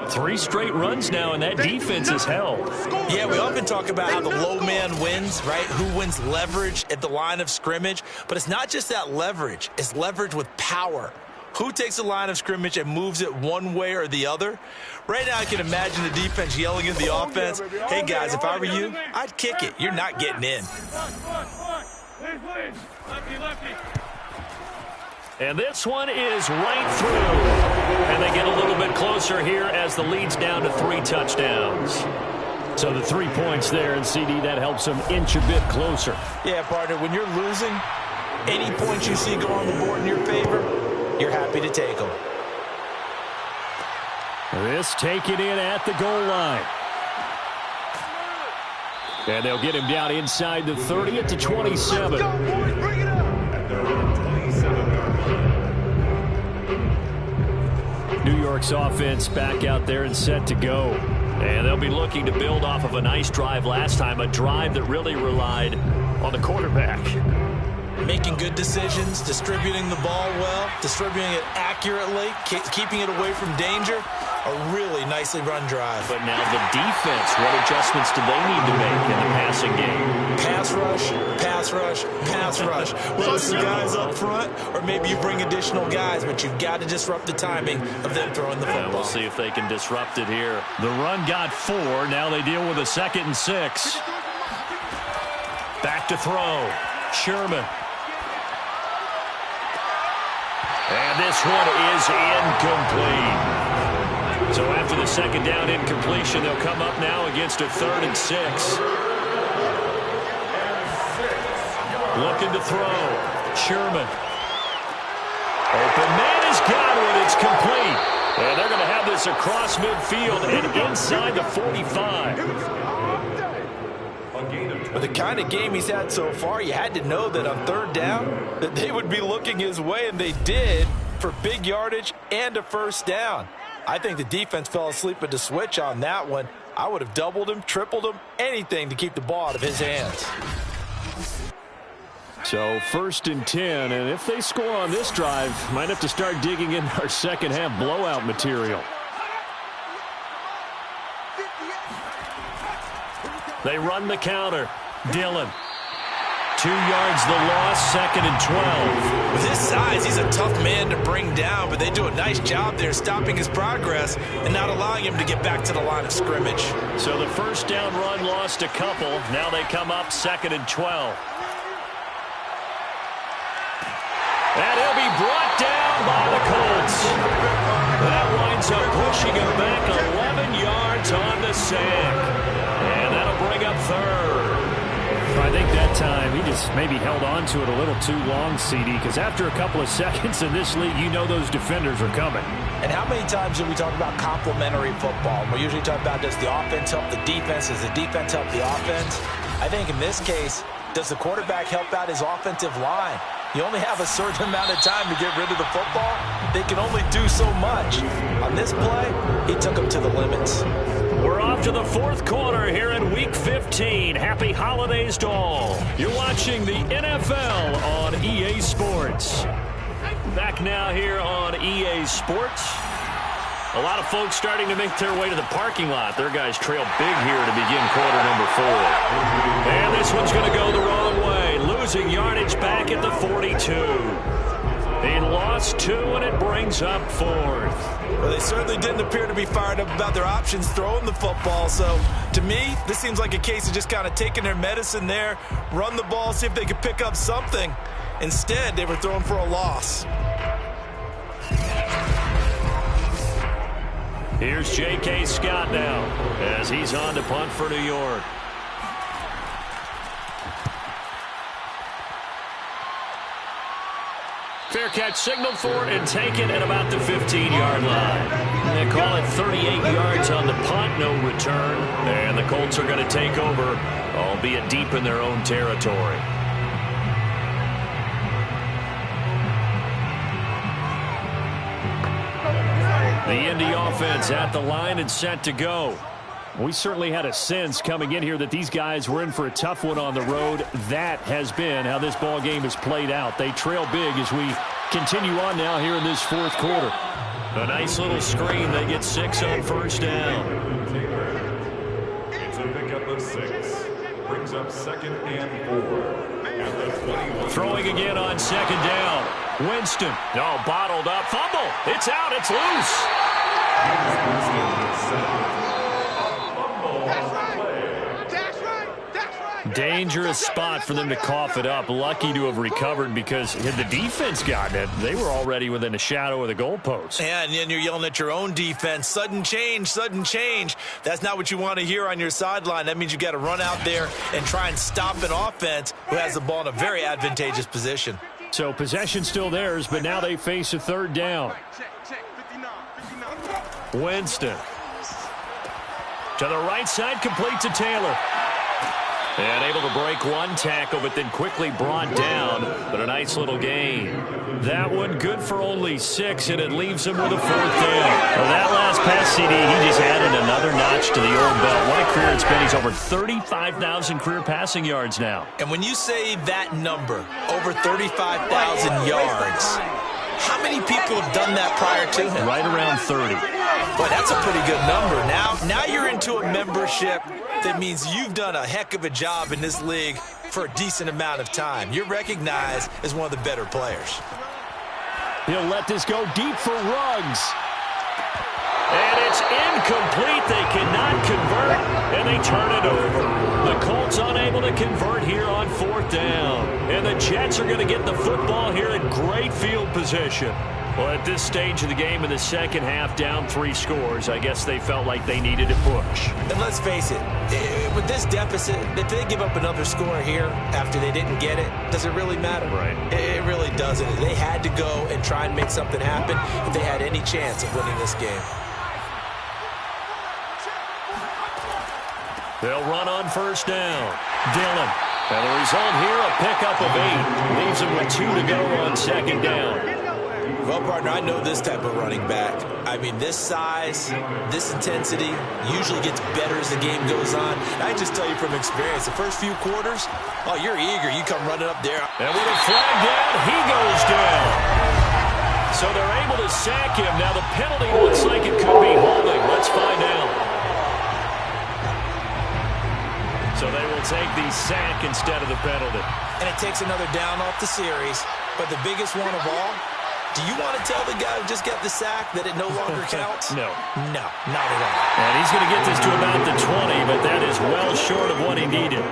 S4: 3 straight runs now, and that defense is held.
S3: Yeah, we often talk about how the low man wins, right? Who wins leverage at the line of scrimmage. But it's not just that leverage. It's leverage with power. Who takes the line of scrimmage and moves it one way or the other? Right now, I can imagine the defense yelling at the offense, hey, guys, if I were you, I'd kick it. You're not getting in.
S4: And this one is right through. And they get a little bit closer here as the lead's down to 3 touchdowns. So the 3 points there, and CD, that helps them inch a bit closer.
S3: Yeah, partner, when you're losing, any points you see go on the board in your favor, you're happy to take them.
S4: This taken in at the goal line. And they'll get him down inside the 30 at the 27. New York's offense back out there and set to go. And they'll be looking to build off of a nice drive last time, a drive that really relied on the quarterback.
S3: Making good decisions, distributing the ball well, distributing it accurately, keeping it away from danger. A really nicely run drive.
S4: But now the defense, what adjustments do they need to make in the passing game?
S3: Pass rush, pass rush, pass rush. Whether it's the guys up front or maybe you bring additional guys, but you've got to disrupt the timing of them throwing the football.
S4: And we'll see if they can disrupt it here. The run got 4. Now they deal with a 2nd and 6. Back to throw. Sherman. And this one is incomplete. So after the 2nd down incompletion, they'll come up now against a 3rd and 6. Looking to throw. Sherman. Open man has got one. It's complete. And they're going to have this across midfield and inside the 45.
S3: With the kind of game he's had so far, you had to know that on 3rd down that they would be looking his way, and they did, for big yardage and a 1st down. I think the defense fell asleep at the switch on that one. I would have doubled him, tripled him, anything to keep the ball out of his hands.
S4: So 1st and 10, and if they score on this drive, might have to start digging in our second half blowout material. They run the counter. Dillon. 2 yards the loss, 2nd and 12.
S3: With his size, he's a tough man to bring down, but they do a nice job there stopping his progress and not allowing him to get back to the line of scrimmage.
S4: So the 1st down run lost a couple. Now they come up 2nd and 12. And he'll be brought down by the Colts. That winds up pushing him back 11 yards on the sack. And that'll bring up 3rd.
S2: I think that time he just maybe held on to it a little too long, CD, because after a couple of seconds in this league, you know those defenders are coming.
S3: And how many times do we talk about complementary football? We usually talk about, does the offense help the defense? Does the defense help the offense? I think in this case, does the quarterback help out his offensive line? You only have a certain amount of time to get rid of the football. They can only do so much. On this play, he took them to the limits.
S4: We're off to the 4th quarter here in Week 15. Happy holidays to all. You're watching the NFL on EA Sports. Back now here on EA Sports. A lot of folks starting to make their way to the parking lot. Their guys trail big here to begin quarter number 4. And this one's going to go the wrong way. Losing yardage back at the 42. They lost 2, and it brings up 4th.
S3: Well, they certainly didn't appear to be fired up about their options throwing the football. So, to me, this seems like a case of just kind of taking their medicine there, run the ball, see if they could pick up something. Instead, they were throwing for a loss.
S4: Here's J.K. Scott now as he's on to punt for New York.
S2: Fair
S4: fair catch signaled for and taken at about the 15-yard line. They call it 38 yards on the punt, no return. And the Colts are going to take over, albeit deep in their own territory. The Indy offense at the line and set to go. We certainly had a sense coming in here that these guys were in for a tough one on the road. That has been how this ball game has played out. They trail big as we continue on now here in this fourth quarter. A nice little screen. They get 6 on first down.
S5: It's a pickup of 6. Brings up 2nd and 4. At the 21.
S4: Throwing again on 2nd down. Winston. No, bottled up. Fumble. It's out. It's loose. Dangerous spot for them to cough it up. Lucky to have recovered because had the defense gotten it, they were already within a shadow of the goalpost.
S3: Yeah, and then you're yelling at your own defense. Sudden change, sudden change. That's not what you want to hear on your sideline. That means you got to run out there and try and stop an offense who has the ball in a very advantageous position.
S4: So possession still theirs, but now they face a 3rd down. Winston. To the right side, complete to Taylor. And able to break one tackle, but then quickly brought down. But a nice little gain. That one good for only 6, and it leaves him with a 4th down. Well, that last pass, CD, he just added another notch to the old belt. What a career it's been. He's over 35,000 career passing yards now.
S3: And when you say that number, over 35,000 yards, how many people have done that prior to him?
S4: Right around 30.
S3: Boy, that's a pretty good number. Now you're into a membership that means you've done a heck of a job in this league for a decent amount of time. You're recognized as one of the better players.
S4: He'll let this go deep for Ruggs. And it's incomplete. They cannot convert, and they turn it over. The Colts unable to convert here on 4th down. And the Jets are going to get the football here in great field position. Well, at this stage of the game in the second half, down 3 scores, I guess they felt like they needed to push.
S3: And let's face it, with this deficit, if they give up another score here after they didn't get it, does it really matter?
S4: Right.
S3: It really doesn't. They had to go and try and make something happen if they had any chance of winning this game.
S4: They'll run on 1st down. Dillon. And the result here, a pickup of 8. Leaves him with 2 to go on 2nd down.
S3: Well, partner, I know this type of running back. I mean, this size, this intensity usually gets better as the game goes on. I just tell you from experience, the first few quarters, oh, you're eager. You come running up there.
S4: And with a flag down, he goes down. So they're able to sack him. Now the penalty looks like it could be holding. Let's find out. So they will take the sack instead of the penalty.
S3: And it takes another down off the series. But the biggest one of all, do you want to tell the guy who just got the sack that it no longer counts?
S4: No.
S3: No, not at all.
S4: And he's going to get this to about the 20, but that is well short of what he needed.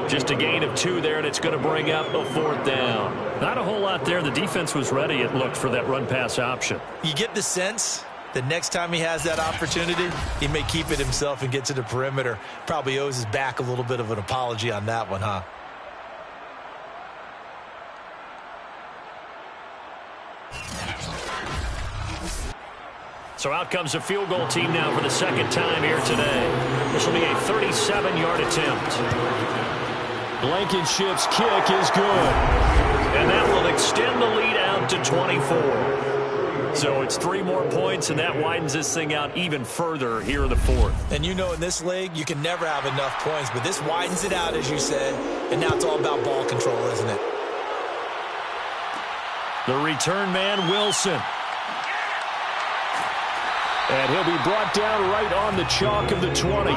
S4: Just a gain of 2 there, and it's going to bring up a 4th down. Not a whole lot there. The defense was ready, it looked, for that run-pass option.
S3: You get the sense the next time he has that opportunity, he may keep it himself and get to the perimeter. Probably owes his back a little bit of an apology on that one, huh?
S4: So out comes a field goal team now for the 2nd time here today. This will be a 37-yard attempt. Blankenship's kick is good. And that will extend the lead out to 24. So it's 3 more points, and that widens this thing out even further here in the 4th.
S3: And you know in this league, you can never have enough points, but this widens it out, as you said, and now it's all about ball control, isn't it?
S4: The return man, Wilson. And he'll be brought down right on the chalk of the 20.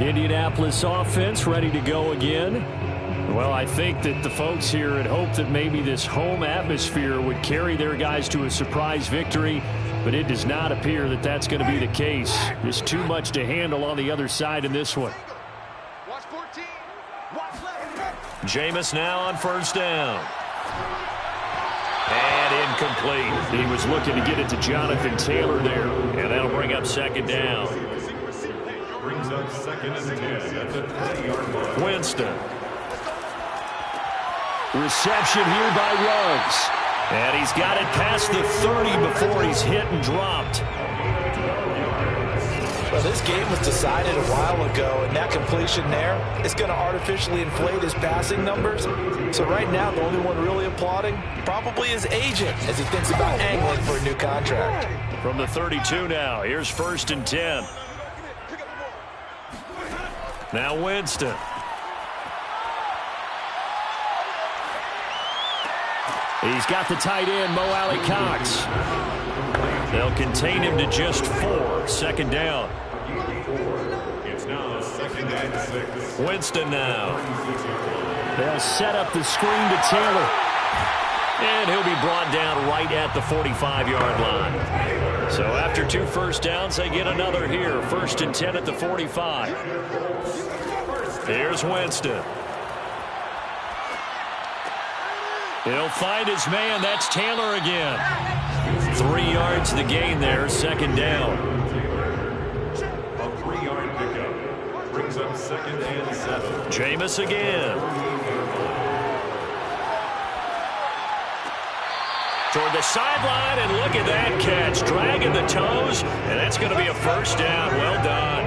S4: Indianapolis offense ready to go again. Well, I think that the folks here had hoped that maybe this home atmosphere would carry their guys to a surprise victory, but it does not appear that that's going to be the case. There's too much to handle on the other side in this one. Jameis now on 1st down. And incomplete. He was looking to get it to Jonathan Taylor there, and that'll bring up 2nd down.
S5: Brings up 2nd and 10 at the 20-yard line.
S4: Winston. Reception here by Ruggs. And he's got it past the 30 before he's hit and dropped.
S3: Well, this game was decided a while ago, and that completion there is going to artificially inflate his passing numbers. So right now, the only one really applauding probably his agent as he thinks about angling for a new contract.
S4: From the 32 now, here's 1st and 10. Now Winston. He's got the tight end, Mo Alley-Cox. They'll contain him to just 4. 2nd down.
S5: It's now 2nd and 6.
S4: Winston now. They'll set up the screen to Taylor. And he'll be brought down right at the 45-yard line. So after 2 first downs, they get another here. 1st and 10 at the 45. Here's Winston. He'll find his man. That's Taylor again. 3 yards the gain there. 2nd down.
S5: A 3-yard pickup brings up 2nd and 7.
S4: Jameis again. Toward the sideline, and look at that catch. Dragging the toes, and that's going to be a 1st down. Well done.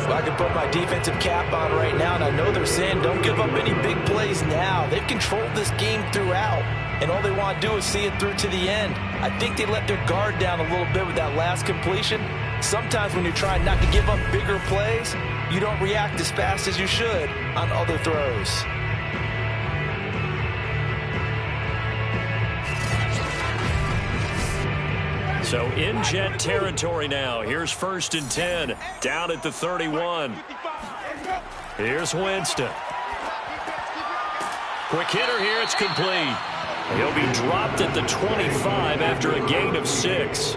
S3: Well, I can put my defensive cap on right now, and I know they're saying don't give up any big plays now. They've controlled this game throughout, and all they want to do is see it through to the end. I think they let their guard down a little bit with that last completion. Sometimes when you're trying not to give up bigger plays, you don't react as fast as you should on other throws.
S4: So in Jet territory now. Here's 1st and 10. Down at the 31. Here's Winston. Quick hitter here. It's complete. He'll be dropped at the 25 after a gain of 6.
S5: A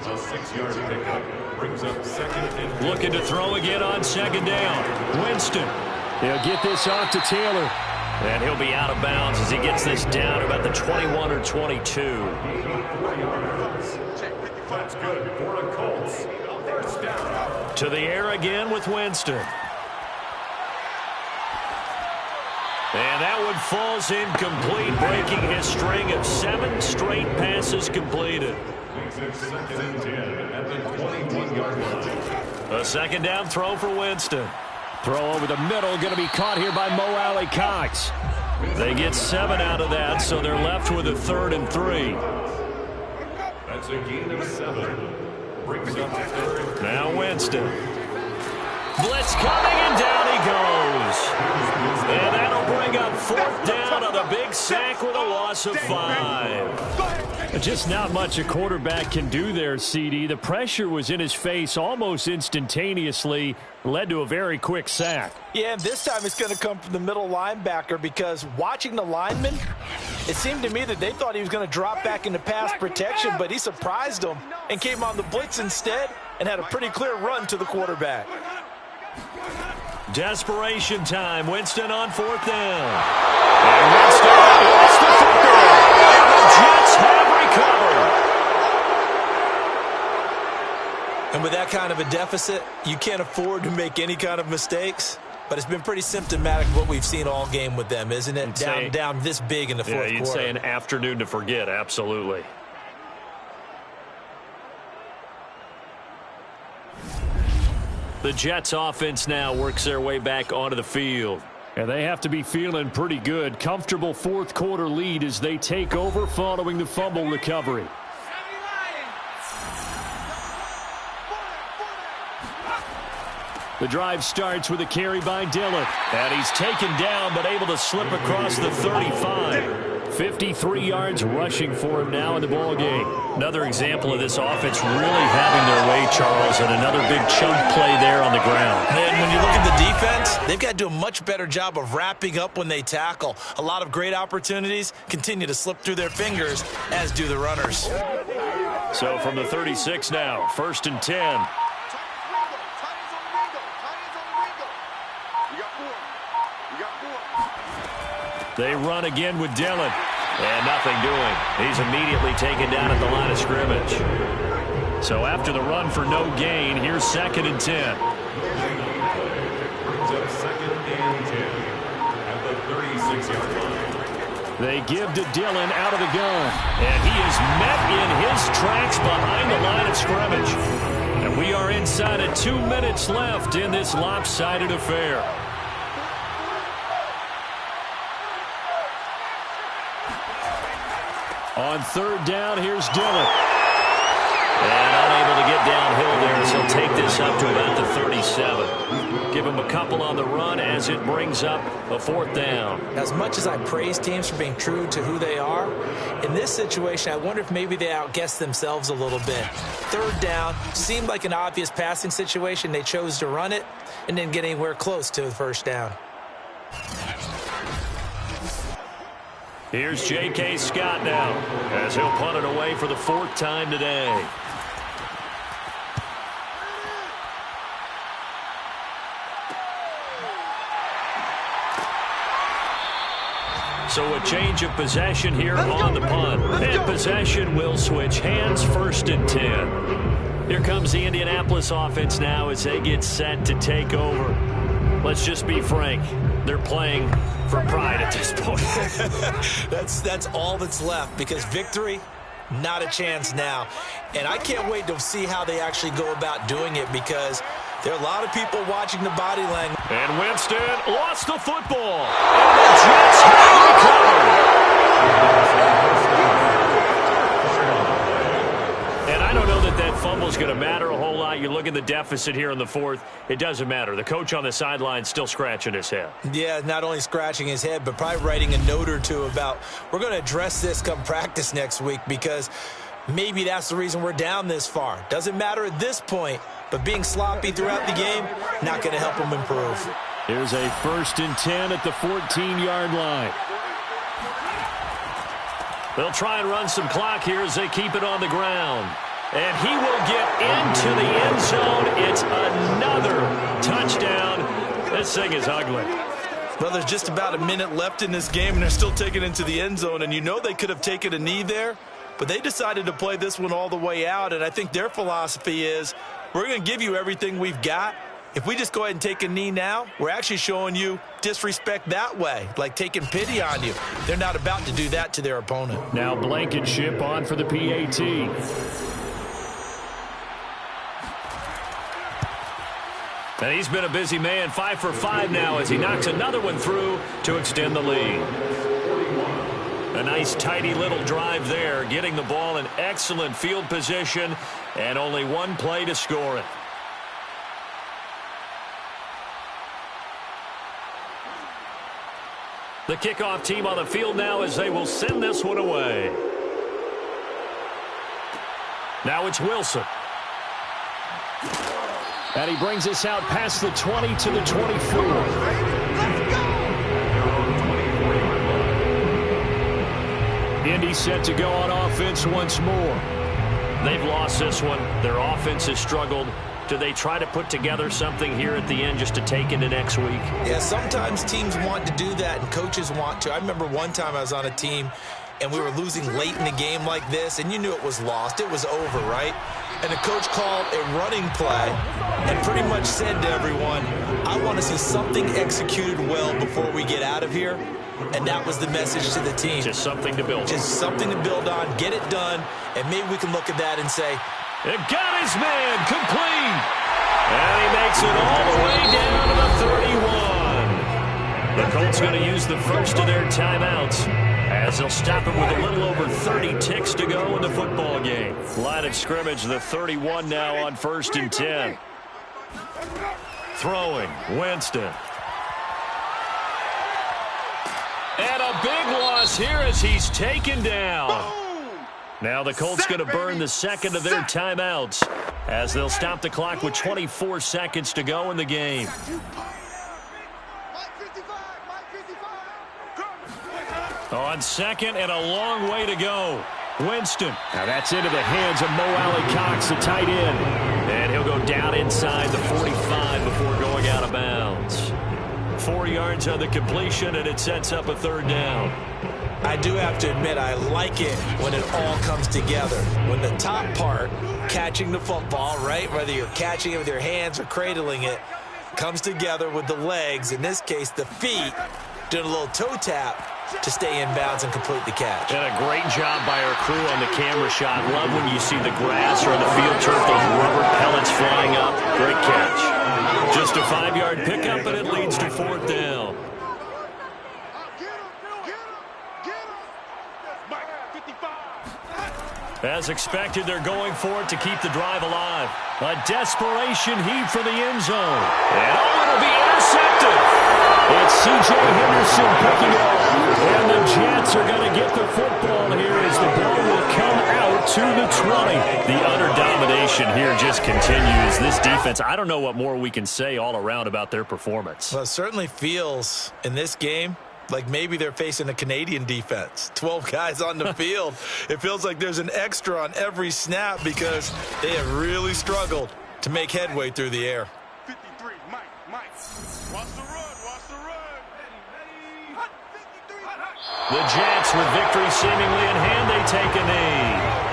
S5: 6-yard pickup brings up 2nd and 10.
S4: Looking to throw again on 2nd down. Winston. He'll get this off to Taylor. And he'll be out of bounds as he gets this down about the 21 or 22.
S5: That's good for the Colts. 1st down.
S4: To the air again with Winston. And that one falls incomplete, breaking his string of 7 straight passes completed.
S5: Makes it 2nd and 10 at the 21-yard line.
S4: A 2nd down throw for Winston. Throw over the middle, going to be caught here by Mo Alley-Cox. They get 7 out of that, so they're left with a 3rd and 3.
S5: That's a gain of 7. Brings up 3rd.
S4: Now Winston. Blitz coming, and down he goes. And that'll bring up 4th down on the big sack with a loss of 5. Just not much a quarterback can do there, CD. The pressure was in his face almost instantaneously, led to a very quick sack.
S3: Yeah, and this time it's going to come from the middle linebacker because watching the lineman, it seemed to me that they thought he was going to drop back into pass protection, but he surprised them and came on the blitz instead and had a pretty clear run to the quarterback.
S4: Desperation time. Winston on 4th down. And Winston hits the kicker. And the Jets have recovered.
S3: And with that kind of a deficit, you can't afford to make any kind of mistakes. But it's been pretty symptomatic of what we've seen all game with them, isn't it? Down this big in the fourth quarter.
S4: Yeah, you'd say an afternoon to forget, absolutely. The Jets offense now works their way back onto the field. And they have to be feeling pretty good. Comfortable 4th quarter lead as they take over following the fumble recovery. The drive starts with a carry by Dillon. And he's taken down but able to slip across the 35. 53 yards rushing for him now in the ballgame. Another example of this offense really having their way, Charles, and another big chunk play there on the ground.
S3: And when you look at the defense, they've got to do a much better job of wrapping up when they tackle. A lot of great opportunities continue to slip through their fingers, as do the runners.
S4: So from the 36 now, 1st and 10. They run again with Dillon. And nothing doing. He's immediately taken down at the line of scrimmage. So after the run for no gain, here's 2nd and 10.
S5: Brings up 2nd and 10 at the 36-yard line.
S4: They give to Dillon out of the gun. And he is met in his tracks behind the line of scrimmage. And we are inside of 2 minutes left in this lopsided affair. On third down, here's Dillon. And unable to get downhill there, so he'll take this up to about the 37. Give him a couple on the run as it brings up a fourth down.
S3: As much as I praise teams for being true to who they are, in this situation, I wonder if maybe they outguessed themselves a little bit. Third down, seemed like an obvious passing situation. They chose to run it and didn't get anywhere close to the first down.
S4: Here's J.K. Scott now as he'll punt it away for the fourth time today. So a change of possession here on the punt. And possession will switch hands, 1st and 10. Here comes the Indianapolis offense now as they get set to take over. Let's just be frank. They're playing for pride at this point.
S3: That's all that's left, because victory, not a chance now. And I can't wait to see how they actually go about doing it, because there are a lot of people watching the body language.
S4: And Winston lost the football. And the Jets have recovered. And I don't know that fumble is going to matter a whole lot. You look at the deficit here in the fourth. It doesn't matter. The coach on the sideline still scratching his head.
S3: Yeah, not only scratching his head, but probably writing a note or two about, we're going to address this come practice next week, because maybe that's the reason we're down this far. Doesn't matter at this point, but being sloppy throughout the game, not going to help them improve.
S4: Here's a 1st and 10 at the 14-yard line. They'll try and run some clock here as they keep it on the ground. And he will get into the end zone. It's another touchdown. This thing is ugly.
S3: Well, there's just about a minute left in this game, and they're still taking it into the end zone. And you know they could have taken a knee there, but they decided to play this one all the way out. And I think their philosophy is, we're going to give you everything we've got. If we just go ahead and take a knee now, we're actually showing you disrespect that way, like taking pity on you. They're not about to do that to their opponent.
S4: Now Blankenship on for the PAT. And he's been a busy man, 5 for 5 now as he knocks another one through to extend the lead. A nice tidy little drive there, getting the ball in excellent field position, and only one play to score it. The kickoff team on the field now as they will send this one away. Now it's Wilson. And he brings us out past the 20 to the 24. Indy set to go on offense once more. They've lost this one. Their offense has struggled. Do they try to put together something here at the end just to take into next week?
S3: Yeah, sometimes teams want to do that and coaches want to. I remember one time I was on a team and we were losing late in the game like this, and you knew it was lost. It was over, right? And the coach called a running play and pretty much said to everyone, I want to see something executed well before we get out of here. And that was the message to the team.
S4: Just something to build on.
S3: Just something to build on, get it done, and maybe we can look at that and say,
S4: it got his man complete. And he makes it all the way down to the 31. The Colts going to use the first of their timeouts as they'll stop it with a little over 30 ticks to go in the football game. Line of scrimmage, the 31 now on 1st and 10. Throwing, Winston. And a big loss here as he's taken down. Now the Colts going to burn the second of their timeouts as they'll stop the clock with 24 seconds to go in the game. On second and a long way to go. Winston. Now that's into the hands of Mo Alley-Cox, the tight end. And he'll go down inside the 45 before going out of bounds. 4 yards on the completion, and it sets up a third down.
S3: I do have to admit, I like it when it all comes together. When the top part, catching the football, right, whether you're catching it with your hands or cradling it, comes together with the legs, in this case the feet, doing a little toe tap. to stay in bounds and complete the catch.
S4: And a great job by our crew on the camera shot. Love when you see the grass or the field turf, those rubber pellets flying up. Great catch. Just a 5-yard pickup, and it leads to 4th down. As expected, they're going for it to keep the drive alive. A desperation heave for the end zone. And it'll be intercepted. It's C.J. Henderson picking it up. And the Jets are going to get the football here as the ball will come out to the 20. The utter domination here just continues. This defense, I don't know what more we can say all around about their performance.
S3: Well, it certainly feels in this game like maybe they're facing a Canadian defense. 12 guys on the field. It feels like there's an extra on every snap because they have really struggled to make headway through the air.
S7: 53, Mike. Watch the run.
S4: The Jets, with victory seemingly in hand, they take a knee.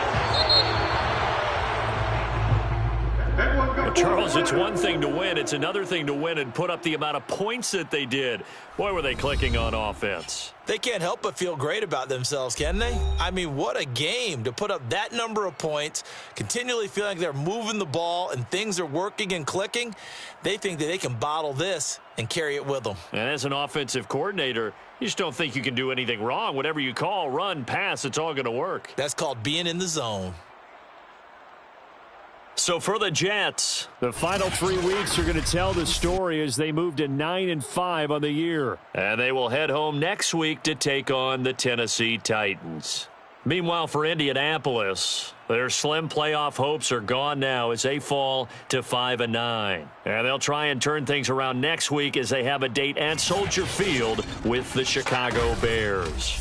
S4: Charles, it's one thing to win. It's another thing to win and put up the amount of points that they did. Boy, were they clicking on offense.
S3: They can't help but feel great about themselves, can they? I mean, what a game to put up that number of points, continually feeling like they're moving the ball and things are working and clicking. They think that they can bottle this and carry it with them.
S4: And as an offensive coordinator, you just don't think you can do anything wrong. Whatever you call, run, pass, it's all going to work.
S3: That's called being in the zone.
S4: So for the Jets,
S2: the final 3 weeks are going to tell the story as they move to 9-5 on the year.
S4: And they will head home next week to take on the Tennessee Titans. Meanwhile, for Indianapolis, their slim playoff hopes are gone now as they fall to 5-9. And they'll try and turn things around next week as they have a date at Soldier Field with the Chicago Bears.